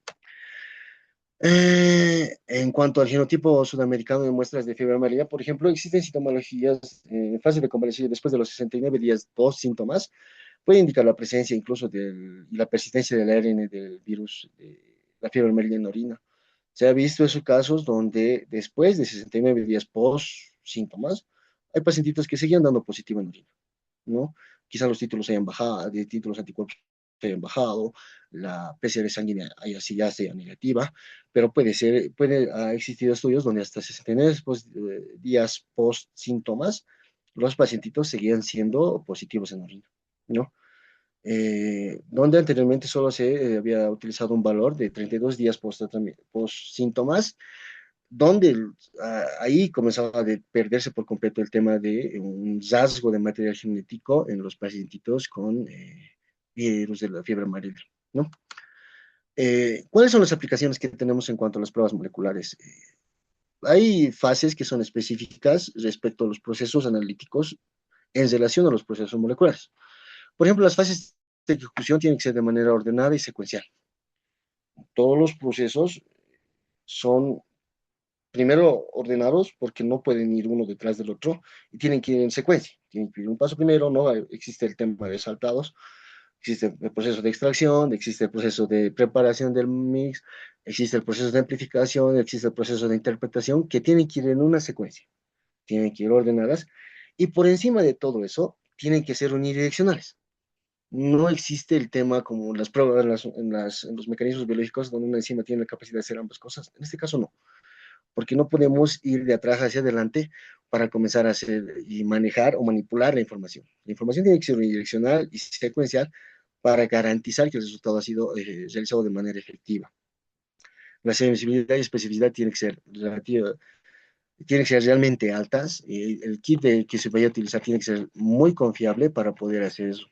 S3: En cuanto al genotipo sudamericano de muestras de fiebre amarilla, por ejemplo, existen sintomologías en fase de convalecencia después de los 69 días, dos síntomas, puede indicar la presencia incluso y la persistencia del ARN del virus de la fiebre amarilla en orina. Se ha visto esos casos donde después de 69 días post síntomas, hay pacientitos que seguían dando positivo en orina, ¿no? Quizá los títulos hayan bajado, de títulos anticuerpos hayan bajado, la PCR sanguínea haya, sí ya sea negativa, pero ha existido estudios donde hasta 69 días post síntomas, los pacientitos seguían siendo positivos en orina, ¿no? Donde anteriormente solo se había utilizado un valor de 32 días post síntomas, donde ahí comenzaba a perderse por completo el tema de un rasgo de material genético en los pacientitos con virus de la fiebre amarilla, ¿no? ¿Cuáles son las aplicaciones que tenemos en cuanto a las pruebas moleculares? Hay fases que son específicas respecto a los procesos analíticos en relación a los procesos moleculares. Por ejemplo, las fases de ejecución tienen que ser de manera ordenada y secuencial. Todos los procesos son primero ordenados porque no pueden ir uno detrás del otro y tienen que ir en secuencia. Tienen que ir un paso primero, no existe el tema de saltados, existe el proceso de extracción, existe el proceso de preparación del mix, existe el proceso de amplificación, existe el proceso de interpretación, que tienen que ir en una secuencia, tienen que ir ordenadas y por encima de todo eso tienen que ser unidireccionales. No existe el tema como las pruebas en los mecanismos biológicos donde una enzima tiene la capacidad de hacer ambas cosas. En este caso no, porque no podemos ir de atrás hacia adelante para comenzar a hacer y manejar o manipular la información. La información tiene que ser unidireccional y secuencial para garantizar que el resultado ha sido realizado de manera efectiva. La sensibilidad y especificidad tienen que ser realmente altas y el kit que se vaya a utilizar tiene que ser muy confiable para poder hacer eso.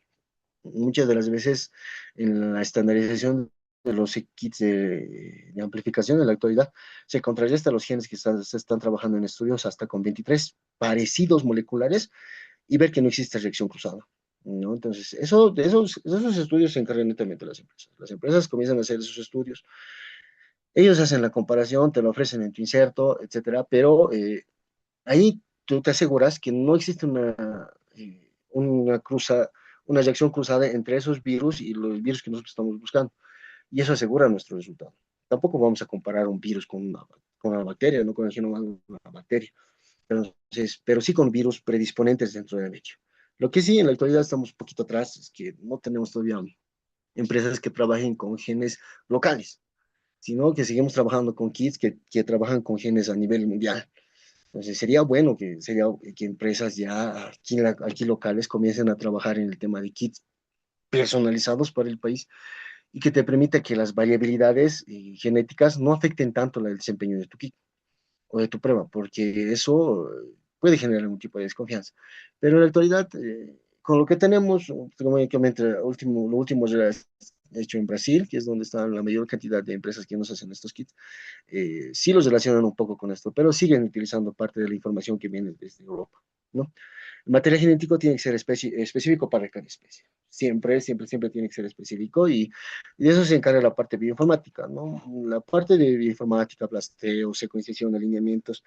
S3: Muchas de las veces en la estandarización de los kits de amplificación en la actualidad, se contrarresta los genes que se están trabajando en estudios hasta con 23 parecidos moleculares y ver que no existe reacción cruzada, ¿no? Entonces, esos estudios se encargan netamente de las empresas. Las empresas comienzan a hacer esos estudios, ellos hacen la comparación, te lo ofrecen en tu inserto, etcétera, pero ahí tú te aseguras que no existe una reacción cruzada entre esos virus y los virus que nosotros estamos buscando. Y eso asegura nuestro resultado. Tampoco vamos a comparar un virus con una bacteria, no con el genoma de una bacteria. Entonces, pero sí con virus predisponentes dentro del medio. Lo que sí, en la actualidad estamos un poquito atrás, es que no tenemos todavía empresas que trabajen con genes locales, sino que seguimos trabajando con kits que trabajan con genes a nivel mundial. Entonces, sería que empresas ya aquí locales comiencen a trabajar en el tema de kits personalizados para el país y que te permita que las variabilidades genéticas no afecten tanto el desempeño de tu kit o de tu prueba, porque eso puede generar algún tipo de desconfianza. Pero en la actualidad, con lo que tenemos, únicamente lo último ya hecho en Brasil, que es donde están la mayor cantidad de empresas que nos hacen estos kits, sí los relacionan un poco con esto, pero siguen utilizando parte de la información que viene desde Europa, ¿no? El material genético tiene que ser específico para cada especie. Siempre tiene que ser específico y de eso se encarga la parte bioinformática, ¿no? La parte de bioinformática, plasteo, secuenciación, alineamientos,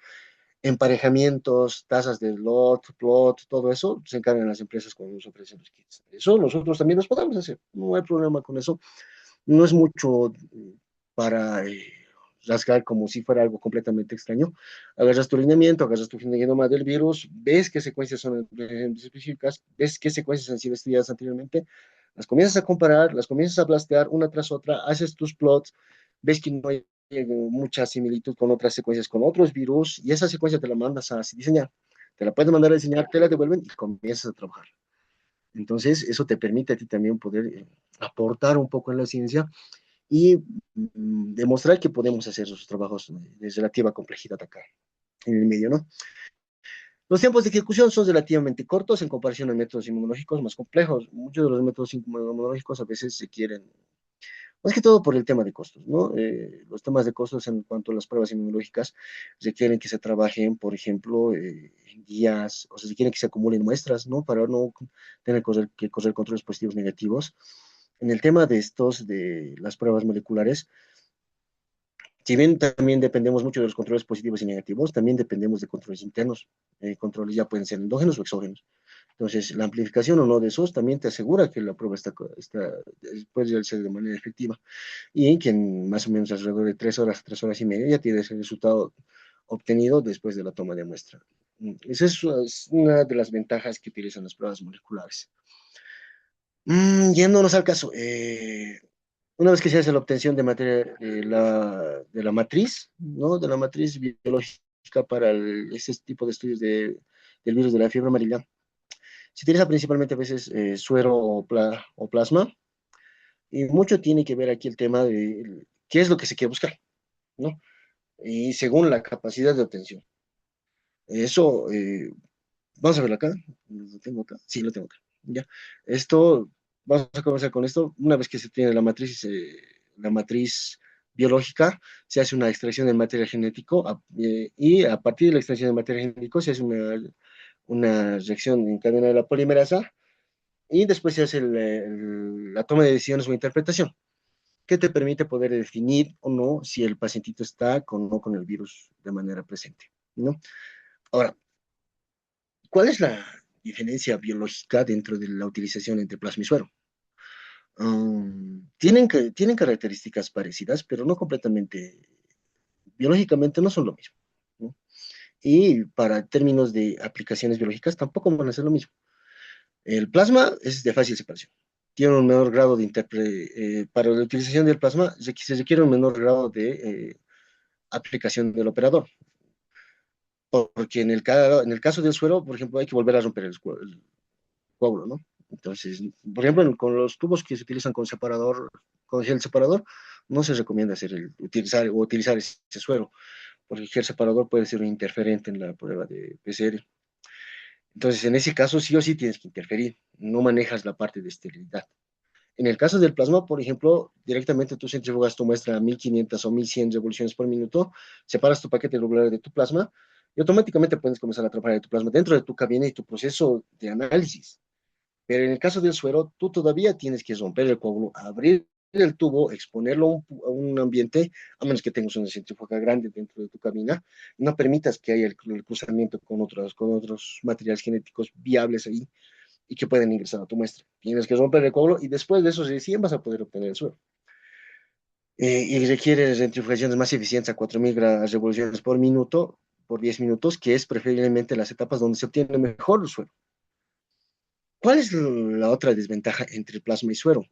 S3: emparejamientos, tasas de lot, plot, todo eso se encargan las empresas cuando nos ofrecen los kits. Eso nosotros también los podemos hacer, no hay problema con eso. No es mucho para rasgar como si fuera algo completamente extraño. Agarras tu lineamiento, agarras tu genoma del virus, ves qué secuencias son específicas, ves qué secuencias han sido estudiadas anteriormente, las comienzas a comparar, las comienzas a blastear una tras otra, haces tus plots, ves que no hay mucha similitud con otras secuencias, con otros virus, y esa secuencia te la mandas a diseñar. Te la puedes mandar a diseñar, te la devuelven y comienzas a trabajar. Entonces, eso te permite a ti también poder aportar un poco en la ciencia y demostrar que podemos hacer esos trabajos de relativa complejidad acá en el medio, ¿no? Los tiempos de ejecución son relativamente cortos en comparación a métodos inmunológicos más complejos. Muchos de los métodos inmunológicos a veces se quieren, más que todo por el tema de costos, ¿no? Los temas de costos en cuanto a las pruebas inmunológicas requieren que se trabajen, por ejemplo, en días, o sea, se quieren que se acumulen muestras, ¿no? Para no tener que correr controles positivos negativos. En el tema de las pruebas moleculares, si bien también dependemos mucho de los controles positivos y negativos, también dependemos de controles internos. Controles ya pueden ser endógenos o exógenos. Entonces, la amplificación o no de esos también te asegura que la prueba puede realizarse de manera efectiva y que en más o menos alrededor de 3 horas y media ya tienes el resultado obtenido después de la toma de muestra. Esa es una de las ventajas que utilizan las pruebas moleculares. Yéndonos al caso, una vez que se hace la obtención de materia de la matriz, ¿no? De la matriz biológica para este tipo de estudios del virus de la fiebre amarilla, se utiliza principalmente a veces suero o plasma, y mucho tiene que ver aquí el tema de qué es lo que se quiere buscar, ¿no? Y según la capacidad de obtención. Eso, vamos a verlo acá. ¿Lo tengo acá? Sí, lo tengo acá. Ya. Esto, vamos a comenzar con esto. Una vez que se tiene la matriz biológica, se hace una extracción del material genético y a partir de la extracción del material genético se hace una reacción en cadena de la polimerasa y después se hace la toma de decisiones o interpretación que te permite poder definir o no si el pacientito está o no con el virus de manera presente, ¿no? Ahora, ¿cuál es la diferencia biológica dentro de la utilización entre plasma y suero? Tienen características parecidas, pero no completamente, biológicamente no son lo mismo, ¿no? Y para términos de aplicaciones biológicas tampoco van a ser lo mismo. El plasma es de fácil separación. Tiene un menor grado para la utilización del plasma se requiere un menor grado de aplicación del operador, porque en el caso del suero, por ejemplo, hay que volver a romper el coágulo, ¿no? Entonces, por ejemplo, con los tubos que se utilizan con gel separador, no se recomienda utilizar ese suero, porque el gel separador puede ser un interferente en la prueba de PCR. Entonces, en ese caso, sí o sí tienes que interferir, no manejas la parte de esterilidad. En el caso del plasma, por ejemplo, directamente tú centrifugas tu muestra a 1500 o 1100 revoluciones por minuto, separas tu paquete regular de tu plasma y automáticamente puedes comenzar a trabajar tu plasma dentro de tu cabina y tu proceso de análisis. Pero en el caso del suero, tú todavía tienes que romper el coágulo, abrir el tubo, exponerlo a un ambiente, a menos que tengas una centrífuga grande dentro de tu cabina, no permitas que haya el cruzamiento con otros materiales genéticos viables ahí y que pueden ingresar a tu muestra. Tienes que romper el coágulo y después de eso recién vas a poder obtener el suero. Y requiere centrifugaciones más eficientes a 4000 revoluciones por minuto, por 10 minutos, que es preferiblemente las etapas donde se obtiene mejor el suero. ¿Cuál es la otra desventaja entre plasma y suero?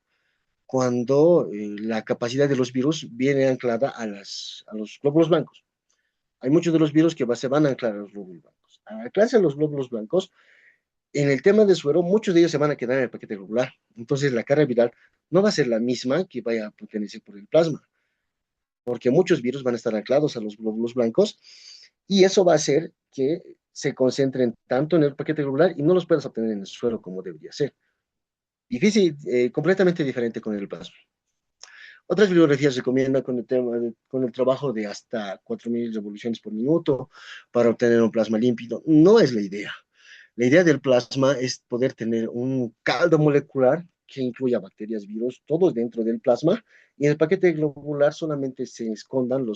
S3: Cuando la capacidad de los virus viene anclada a los glóbulos blancos. Hay muchos de los virus que se van a anclar a los glóbulos blancos. Al anclarse a los glóbulos blancos, en el tema de suero, muchos de ellos se van a quedar en el paquete globular. Entonces, la carga viral no va a ser la misma que vaya a pertenecer por el plasma, porque muchos virus van a estar anclados a los glóbulos blancos y eso va a hacer que se concentren tanto en el paquete globular y no los puedas obtener en el suero como debería ser. Difícil, completamente diferente con el plasma. Otras bibliografías recomiendan con el trabajo de hasta 4000 revoluciones por minuto para obtener un plasma límpido. No es la idea. La idea del plasma es poder tener un caldo molecular que incluya bacterias, virus, todos dentro del plasma, y en el paquete globular solamente se escondan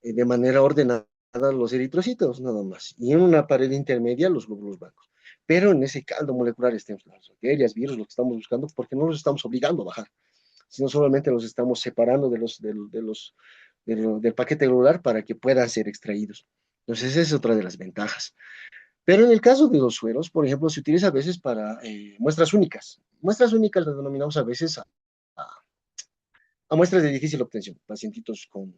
S3: de manera ordenada los eritrocitos, nada más, y en una pared intermedia los glóbulos blancos. Pero en ese caldo molecular estén las bacterias, virus, lo que estamos buscando, porque no los estamos obligando a bajar, sino solamente los estamos separando del paquete globular para que puedan ser extraídos. Entonces, esa es otra de las ventajas. Pero en el caso de los sueros, por ejemplo, se utiliza a veces para muestras únicas. Muestras únicas las denominamos a veces a muestras de difícil obtención, pacientitos con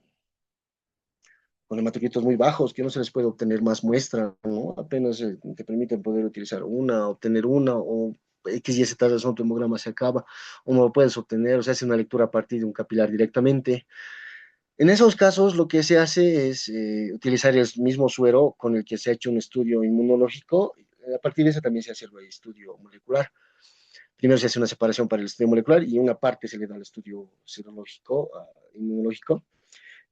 S3: hematocritos muy bajos, que no se les puede obtener más muestra, ¿no? Apenas te permiten poder utilizar una, obtener una, o X y Z razón tu hemograma se acaba, o no lo puedes obtener, o se hace una lectura a partir de un capilar directamente. En esos casos, lo que se hace es utilizar el mismo suero con el que se ha hecho un estudio inmunológico. A partir de eso también se hace el estudio molecular. Primero se hace una separación para el estudio molecular y una parte se le da al estudio serológico, inmunológico.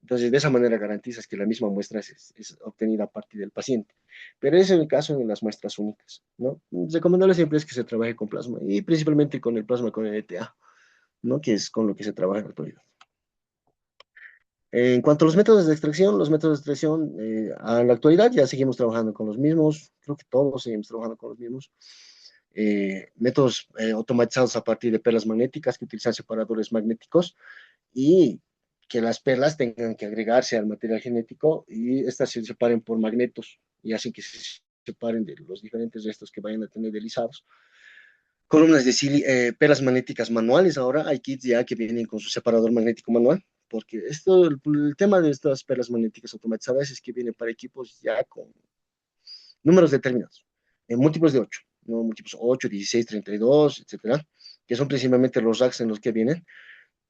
S3: Entonces, de esa manera garantizas que la misma muestra es obtenida a partir del paciente. Pero ese es el caso de las muestras únicas, ¿no? Recomendable siempre es que se trabaje con plasma y principalmente con el plasma con el ETA, ¿no? Que es con lo que se trabaja en la actualidad. En cuanto a los métodos de extracción, a la actualidad ya seguimos trabajando con los mismos, creo que todos seguimos trabajando con los mismos. Métodos automatizados a partir de perlas magnéticas que utilizan separadores magnéticos y que las perlas tengan que agregarse al material genético y estas se separen por magnetos y hacen que se separen de los diferentes restos que vayan a tener deslizados. Columnas de perlas magnéticas manuales, ahora hay kits ya que vienen con su separador magnético manual, porque el tema de estas perlas magnéticas automatizadas es que vienen para equipos ya con números determinados, en múltiplos de 8, ¿no? Múltiplos 8, 16, 32, etcétera, que son principalmente los racks en los que vienen,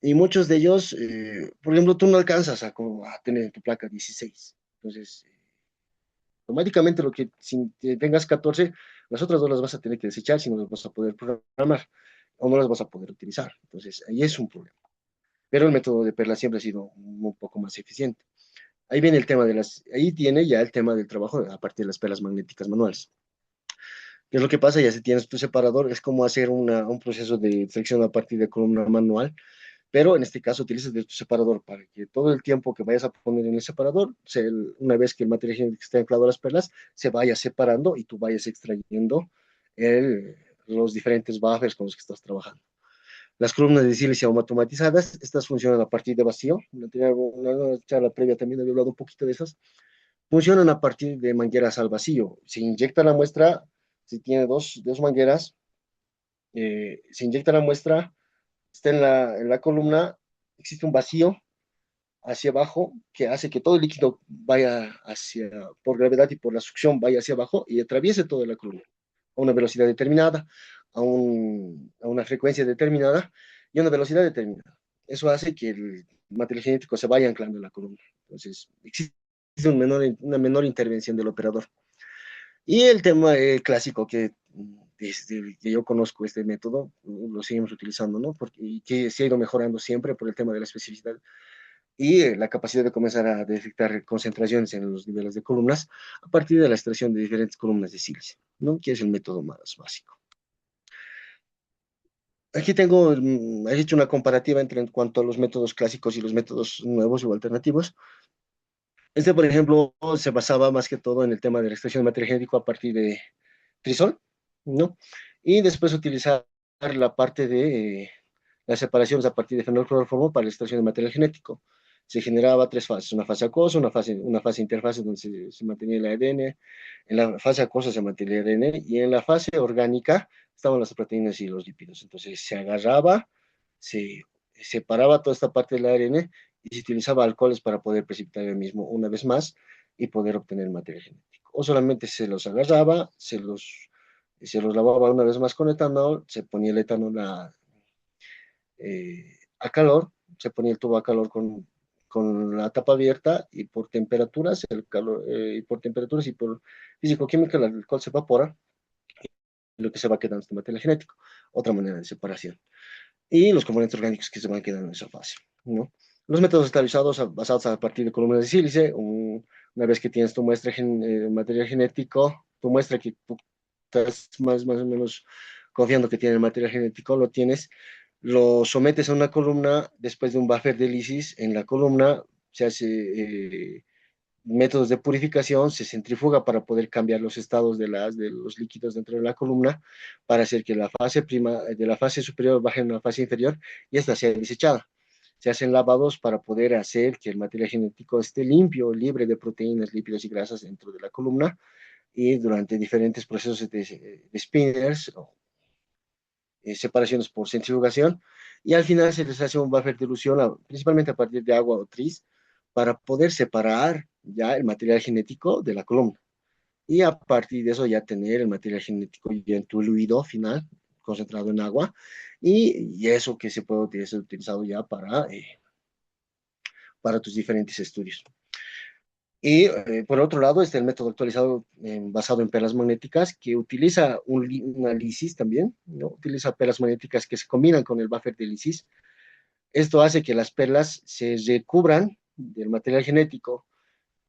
S3: y muchos de ellos, por ejemplo, tú no alcanzas a tener en tu placa 16, entonces automáticamente lo que si tengas 14, las otras dos las vas a tener que desechar si no las vas a poder programar o no las vas a poder utilizar. Entonces, ahí es un problema. Pero el método de perla siempre ha sido un poco más eficiente. Ahí viene el tema ahí tiene ya el tema del trabajo a partir de las perlas magnéticas manuales. ¿Qué es lo que pasa? Ya si tienes tu separador, es como hacer un proceso de selección a partir de columna manual, pero en este caso utilizas de tu separador para que todo el tiempo que vayas a poner en el separador, una vez que el material genético esté anclado a las perlas, se vaya separando y tú vayas extrayendo los diferentes buffers con los que estás trabajando. Las columnas de silicio automatizadas, estas funcionan a partir de vacío. Una charla previa también había hablado un poquito de esas. Funcionan a partir de mangueras al vacío. Se inyecta la muestra, si tiene dos mangueras, se inyecta la muestra, está en la columna, existe un vacío hacia abajo que hace que todo el líquido vaya por gravedad y por la succión, vaya hacia abajo y atraviese toda la columna a una velocidad determinada, a una frecuencia determinada y a una velocidad determinada. Eso hace que el material genético se vaya anclando en la columna. Entonces, existe una menor intervención del operador. Y el tema clásico que desde que yo conozco este método, lo seguimos utilizando, ¿no? Y que se ha ido mejorando siempre por el tema de la especificidad y la capacidad de comenzar a detectar concentraciones en los niveles de columnas a partir de la extracción de diferentes columnas de sílice, ¿no? Que es el método más básico. Aquí tengo, he hecho una comparativa entre en cuanto a los métodos clásicos y los métodos nuevos o alternativos. Este, por ejemplo, se basaba más que todo en el tema de la extracción de material genético a partir de trisol, ¿no? Y después utilizar la parte de las separaciones a partir de fenolcloroformo para la extracción de material genético. Se generaba tres fases, una fase acuosa, una fase interfase donde se mantenía el ADN, en la fase acuosa se mantenía el ADN y en la fase orgánica estaban las proteínas y los lípidos. Entonces se agarraba, se separaba toda esta parte del ARN y se utilizaba alcoholes para poder precipitar el mismo una vez más y poder obtener material genético. O solamente se los agarraba, se los lavaba una vez más con etanol, se ponía el etanol a calor, se ponía el tubo a calor con la tapa abierta y por temperaturas, el calor, y por temperaturas y por físico-química, el alcohol se evapora y lo que se va quedando es el material genético. Otra manera de separación y los componentes orgánicos que se van quedando en esa fase, ¿no? Los métodos estabilizados basados a partir de columnas de sílice, una vez que tienes tu muestra material genético, tu muestra que tú estás más o menos confiando que tiene el material genético, lo tienes, lo sometes a una columna después de un buffer de lisis, en la columna se hace métodos de purificación, se centrifuga para poder cambiar los estados de los líquidos dentro de la columna, para hacer que la fase prima de la fase superior baje a la fase inferior y esta sea desechada. Se hacen lavados para poder hacer que el material genético esté limpio, libre de proteínas, lípidos y grasas dentro de la columna y durante diferentes procesos de spinners o separaciones por centrifugación y al final se les hace un buffer de dilución, principalmente a partir de agua o tris, para poder separar ya el material genético de la columna. Y a partir de eso ya tener el material genético ya en tu diluido final, concentrado en agua, y eso que se puede ser utilizado ya para tus diferentes estudios. Y por otro lado está el método actualizado basado en perlas magnéticas que utiliza una lisis también, ¿no? Utiliza perlas magnéticas que se combinan con el buffer de lisis. Esto hace que las perlas se recubran del material genético.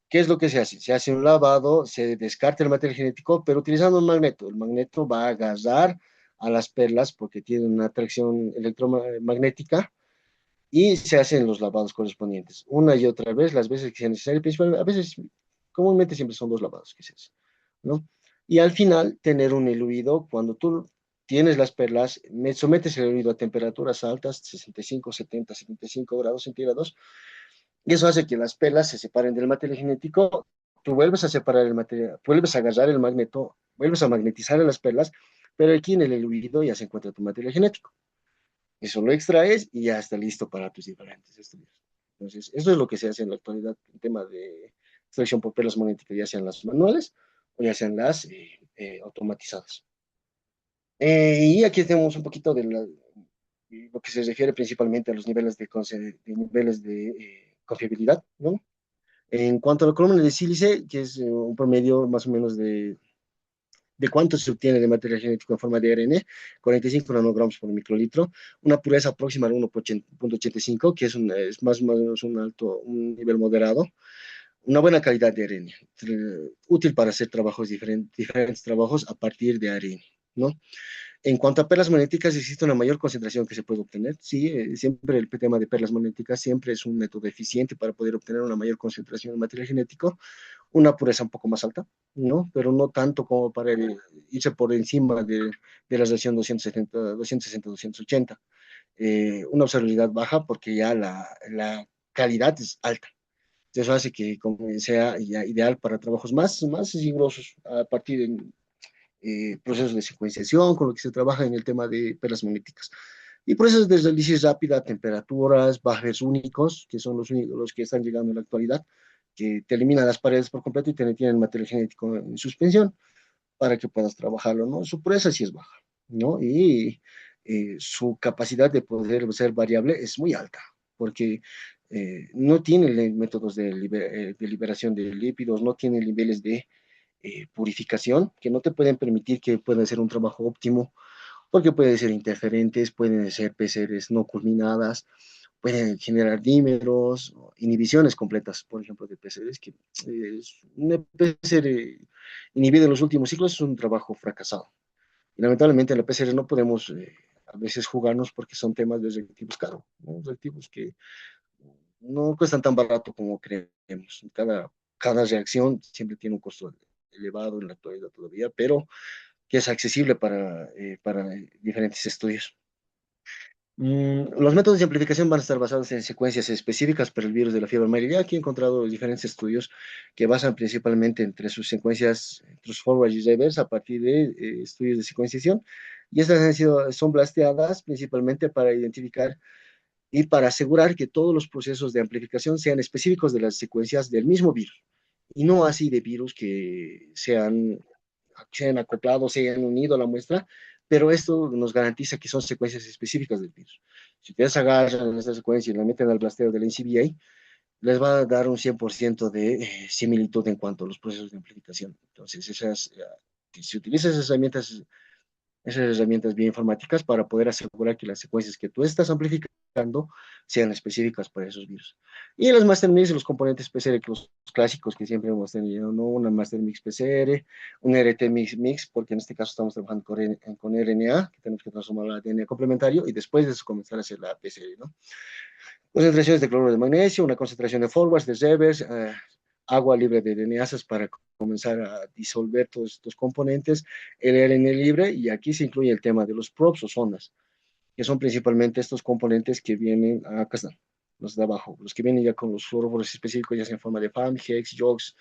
S3: ¿Qué es lo que se hace? Se hace un lavado, se descarta el material genético, pero utilizando un magneto. El magneto va a agarrar a las perlas porque tiene una atracción electromagnética y se hacen los lavados correspondientes una y otra vez, las veces que sea necesario, principalmente, a veces, comúnmente siempre son dos lavados que se hacen, ¿no? Y al final, tener un eluido, cuando tú tienes las perlas, sometes el eluido a temperaturas altas, 65, 70, 75 grados centígrados, y eso hace que las perlas se separen del material genético, tú vuelves a separar el material, vuelves a agarrar el magneto, vuelves a magnetizar las perlas, pero aquí en el eluido ya se encuentra tu material genético. Eso lo extraes y ya está listo para tus diferentes estudios. Entonces, eso es lo que se hace en la actualidad en tema de extracción por perlas magnéticas, ya sean las manuales o ya sean las automatizadas. Y aquí tenemos un poquito lo que se refiere principalmente a los niveles de confiabilidad, ¿no? En cuanto a la columna de sílice, que es un promedio más o menos de cuánto se obtiene de material genético en forma de ARN, 45 nanogramos por microlitro, una pureza próxima al 1,85, que es más o menos un nivel moderado, una buena calidad de ARN, útil para hacer diferentes trabajos a partir de ARN, ¿no? En cuanto a perlas magnéticas, existe una mayor concentración que se puede obtener. Sí, siempre el tema de perlas magnéticas siempre es un método eficiente para poder obtener una mayor concentración de material genético, una pureza un poco más alta, ¿no? Pero no tanto como para irse por encima de la relación 260-280. Una observabilidad baja porque ya la calidad es alta. Eso hace que como sea ya ideal para trabajos más rigurosos a partir de procesos de secuenciación, con lo que se trabaja en el tema de perlas magnéticas. Y procesos de análisis rápida, temperaturas, buffers únicos, que son los únicos los que están llegando en la actualidad, que te eliminan las paredes por completo y te tienen material genético en suspensión para que puedas trabajarlo, ¿no? Su pureza sí es baja, ¿no? Y su capacidad de poder ser variable es muy alta, porque no tiene métodos de liberación de lípidos, no tiene niveles purificación que no te pueden permitir que puedan hacer un trabajo óptimo, porque pueden ser interferentes, pueden ser PCRs no culminadas, pueden generar dímeros, inhibiciones completas, por ejemplo, de PCRs, que una PCR inhibida en los últimos ciclos es un trabajo fracasado. Y lamentablemente en la PCR no podemos a veces jugarnos porque son temas de reactivos caros, ¿no? Reactivos que no cuestan tan barato como creemos. Cada reacción siempre tiene un costo elevado en la actualidad todavía, pero que es accesible para diferentes estudios. Los métodos de amplificación van a estar basados en secuencias específicas para el virus de la fiebre amarilla. Aquí he encontrado diferentes estudios que basan principalmente entre sus secuencias, entre sus forward y reverse a partir de estudios de secuenciación. Y estas son blasteadas principalmente para identificar y para asegurar que todos los procesos de amplificación sean específicos de las secuencias del mismo virus y no así de virus que se han acoplado, se han unido a la muestra, pero esto nos garantiza que son secuencias específicas del virus. Si ustedes agarran esta secuencia y la meten al blasteo del NCBI, les va a dar un 100% de similitud en cuanto a los procesos de amplificación. Entonces, si utilizas esas herramientas bioinformáticas para poder asegurar que las secuencias que tú estás amplificando sean específicas para esos virus. Y los master mix, los componentes PCR, los clásicos que siempre hemos tenido, ¿no? Una master mix PCR, un RT mix, porque en este caso estamos trabajando con RNA, que tenemos que transformar al ADN complementario y después de eso comenzar a hacer la PCR, ¿no? Concentraciones de cloruro de magnesio, una concentración de forwards, de reverse, agua libre de DNAsas para comenzar a disolver todos estos componentes, el RNA libre, y aquí se incluye el tema de los probes o sondas, que son principalmente estos componentes que vienen, acá están, los de abajo, los que vienen ya con los fluoróforos específicos, ya sea en forma de FAM, HEX, JOX,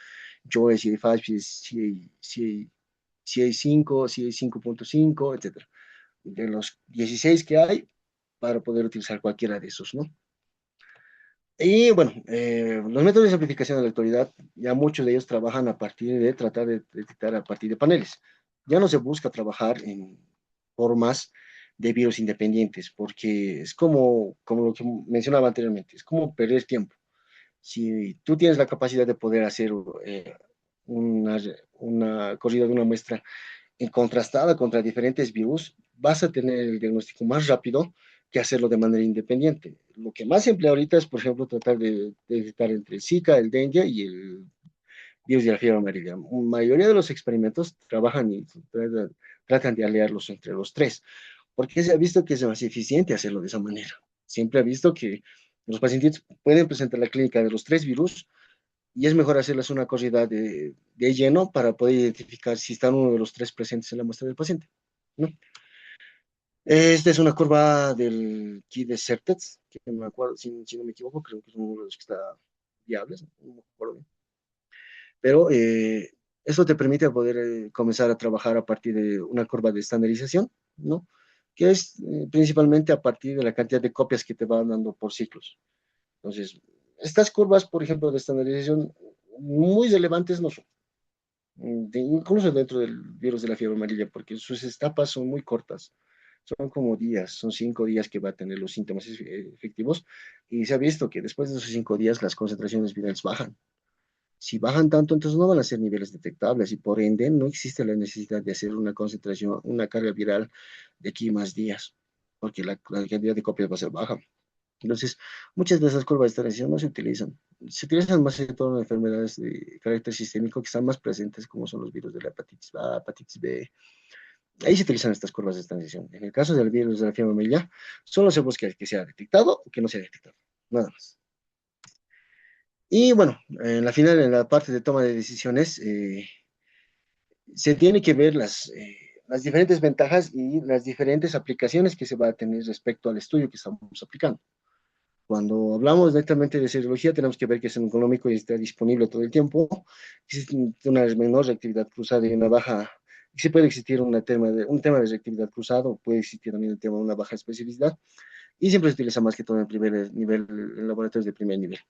S3: JOE, CA5, CA5, CA5.5, etc. De los 16 que hay, para poder utilizar cualquiera de esos, ¿no? Y bueno, los métodos de simplificación de la actualidad, ya muchos de ellos trabajan a partir de tratar de detectar a partir de paneles. Ya no se busca trabajar en formas de virus independientes, porque es como lo que mencionaba anteriormente, es como perder tiempo. Si tú tienes la capacidad de poder hacer una, una corrida de una muestra contrastada contra diferentes virus, vas a tener el diagnóstico más rápido que hacerlo de manera independiente. Lo que más se emplea ahorita es, por ejemplo, tratar de detectar entre el Zika, el dengue y el virus de la fiebre amarilla. La mayoría de los experimentos trabajan y tratan de aliarlos entre los tres, porque se ha visto que es más eficiente hacerlo de esa manera. Siempre ha visto que los pacientes pueden presentar la clínica de los tres virus y es mejor hacerles una corrida de lleno para poder identificar si están uno de los tres presentes en la muestra del paciente, ¿no? Esta es una curva del key de Certets, que no me acuerdo, si no me equivoco, creo que es uno de los que está viables, no me acuerdo bien. Pero eso te permite poder comenzar a trabajar a partir de una curva de estandarización, ¿no? Que es principalmente a partir de la cantidad de copias que te van dando por ciclos. Entonces, estas curvas, por ejemplo, de estandarización, muy relevantes no son, incluso dentro del virus de la fiebre amarilla, porque sus etapas son muy cortas. Son como días, son 5 días que va a tener los síntomas efectivos, y se ha visto que después de esos 5 días las concentraciones virales bajan. Si bajan tanto, entonces no van a ser niveles detectables y por ende no existe la necesidad de hacer una concentración, una carga viral de aquí más días, porque la cantidad de copias va a ser baja. Entonces, muchas de esas curvas de estabilización no se utilizan. Se utilizan más en todo en enfermedades de carácter sistémico que están más presentes, como son los virus de la hepatitis A, hepatitis B. Ahí se utilizan estas curvas de estabilización. En el caso del virus de la fiebre amarilla, solo se busca que sea detectado o que no sea detectado. Nada más. Y bueno, en la final, en la parte de toma de decisiones, se tiene que ver las diferentes ventajas y las diferentes aplicaciones que se va a tener respecto al estudio que estamos aplicando. Cuando hablamos directamente de serología, tenemos que ver que es económico y está disponible todo el tiempo. Existe una menor reactividad cruzada y una baja. Sí puede existir un tema de reactividad cruzado, puede existir también el tema de una baja especificidad, y siempre se utiliza más que todo en primer nivel, en laboratorios de primer nivel.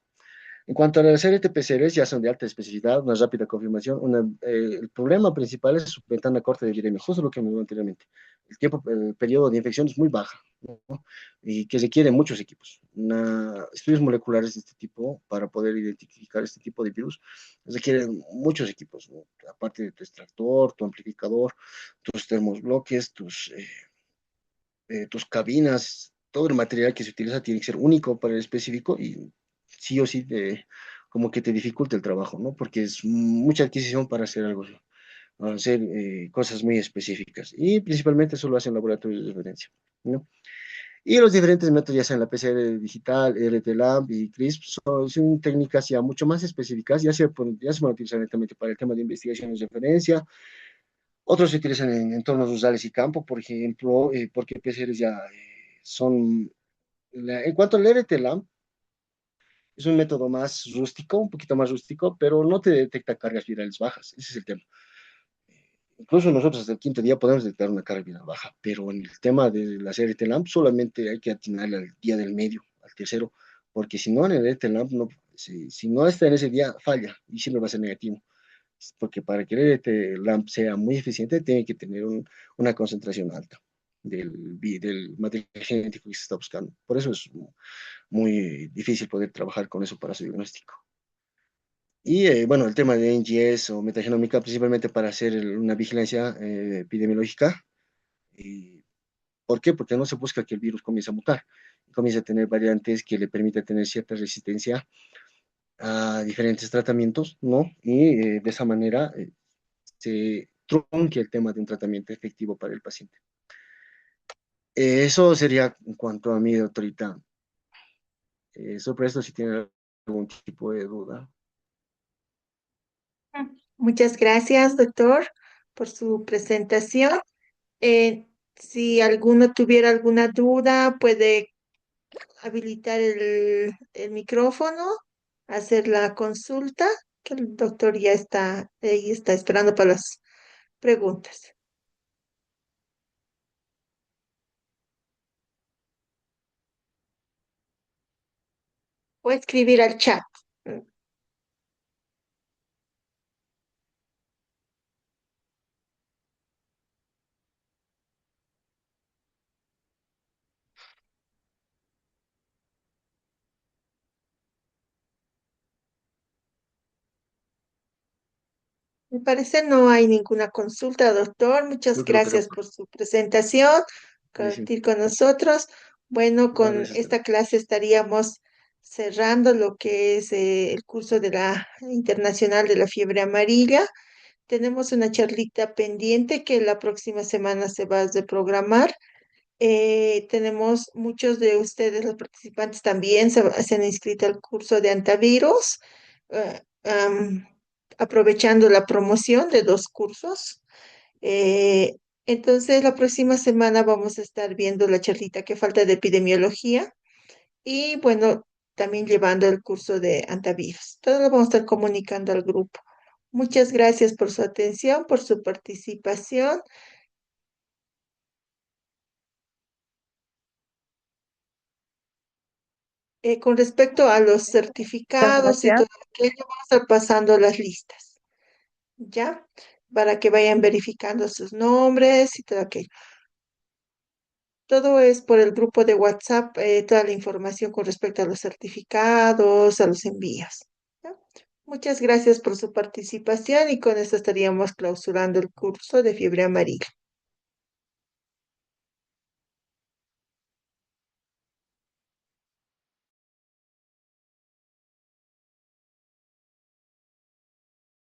S3: En cuanto a las RT-PCRs, ya son de alta especificidad, una rápida confirmación. El problema principal es su ventana corta de viremia, justo lo que me dijo anteriormente. El periodo de infección es muy baja, ¿no? Y que requiere muchos equipos. Estudios moleculares de este tipo, para poder identificar este tipo de virus, requieren muchos equipos, ¿no? Aparte de tu extractor, tu amplificador, tus termosbloques, tus cabinas, todo el material que se utiliza tiene que ser único para el específico y sí o sí como que te dificulta el trabajo, ¿no? Porque es mucha adquisición para hacer algo, hacer cosas muy específicas y principalmente eso lo hacen laboratorios de referencia, ¿no? Y los diferentes métodos, ya sean la PCR digital, RT-Lab y CRISP, son técnicas ya mucho más específicas, ya se van a utilizar netamente para el tema de investigaciones de referencia. Otros se utilizan en entornos rurales y campo, por ejemplo, porque PCRs ya son, en cuanto al RT-Lab, es un método más rústico, un poquito más rústico, pero no te detecta cargas virales bajas, ese es el tema. Incluso nosotros hasta el quinto día podemos detectar una carga viral baja, pero en el tema de la RT-LAMP solamente hay que atinarle al día del medio, al tercero, porque si no en el RT-LAMP, no, si no está en ese día, falla y siempre va a ser negativo. Porque para que el RT-LAMP sea muy eficiente, tiene que tener una concentración alta del material genético que se está buscando. Por eso es muy difícil poder trabajar con eso para su diagnóstico. Y bueno, el tema de NGS o metagenómica, principalmente para hacer una vigilancia epidemiológica. ¿Y por qué? Porque no se busca que el virus comience a mutar, comience a tener variantes que le permitan tener cierta resistencia a diferentes tratamientos, ¿no? Y de esa manera se trunque el tema de un tratamiento efectivo para el paciente. Eso sería en cuanto a mi doctorita. Sobre esto, si tiene algún tipo de duda.
S2: Muchas gracias, doctor, por su presentación. Si alguno tuviera alguna duda, puede habilitar el micrófono, hacer la consulta, que el doctor ya está ahí, está esperando para las preguntas. O escribir al chat. Me parece no hay ninguna consulta, doctor. Muchas
S3: Yo creo que no.
S2: gracias por su presentación,
S3: Buenísimo.
S2: compartir con nosotros. Bueno,
S3: Muchas
S2: con
S3: gracias
S2: esta
S3: también.
S2: clase estaríamos cerrando lo que es el curso de la Internacional de la Fiebre Amarilla. Tenemos una charlita pendiente que la próxima semana se va a reprogramar. Tenemos muchos de ustedes, los participantes también, se han inscrito al curso de antivirus, aprovechando la promoción de dos cursos. Eh, entonces, la próxima semana vamos a estar viendo la charlita que falta de epidemiología y, bueno, también llevando el curso de antivirus. Todo lo vamos a estar comunicando al grupo. Muchas gracias por su atención, por su participación. Con respecto a los
S1: Muchas
S2: certificados y
S1: gracias.
S2: todo aquello, vamos a estar pasando las listas, ¿ya? Para que vayan verificando sus nombres y todo aquello. Todo es por el grupo de WhatsApp, toda la información con respecto a los certificados, a los envíos, ¿ya? Muchas gracias por su participación y con eso estaríamos clausurando el curso de fiebre amarilla.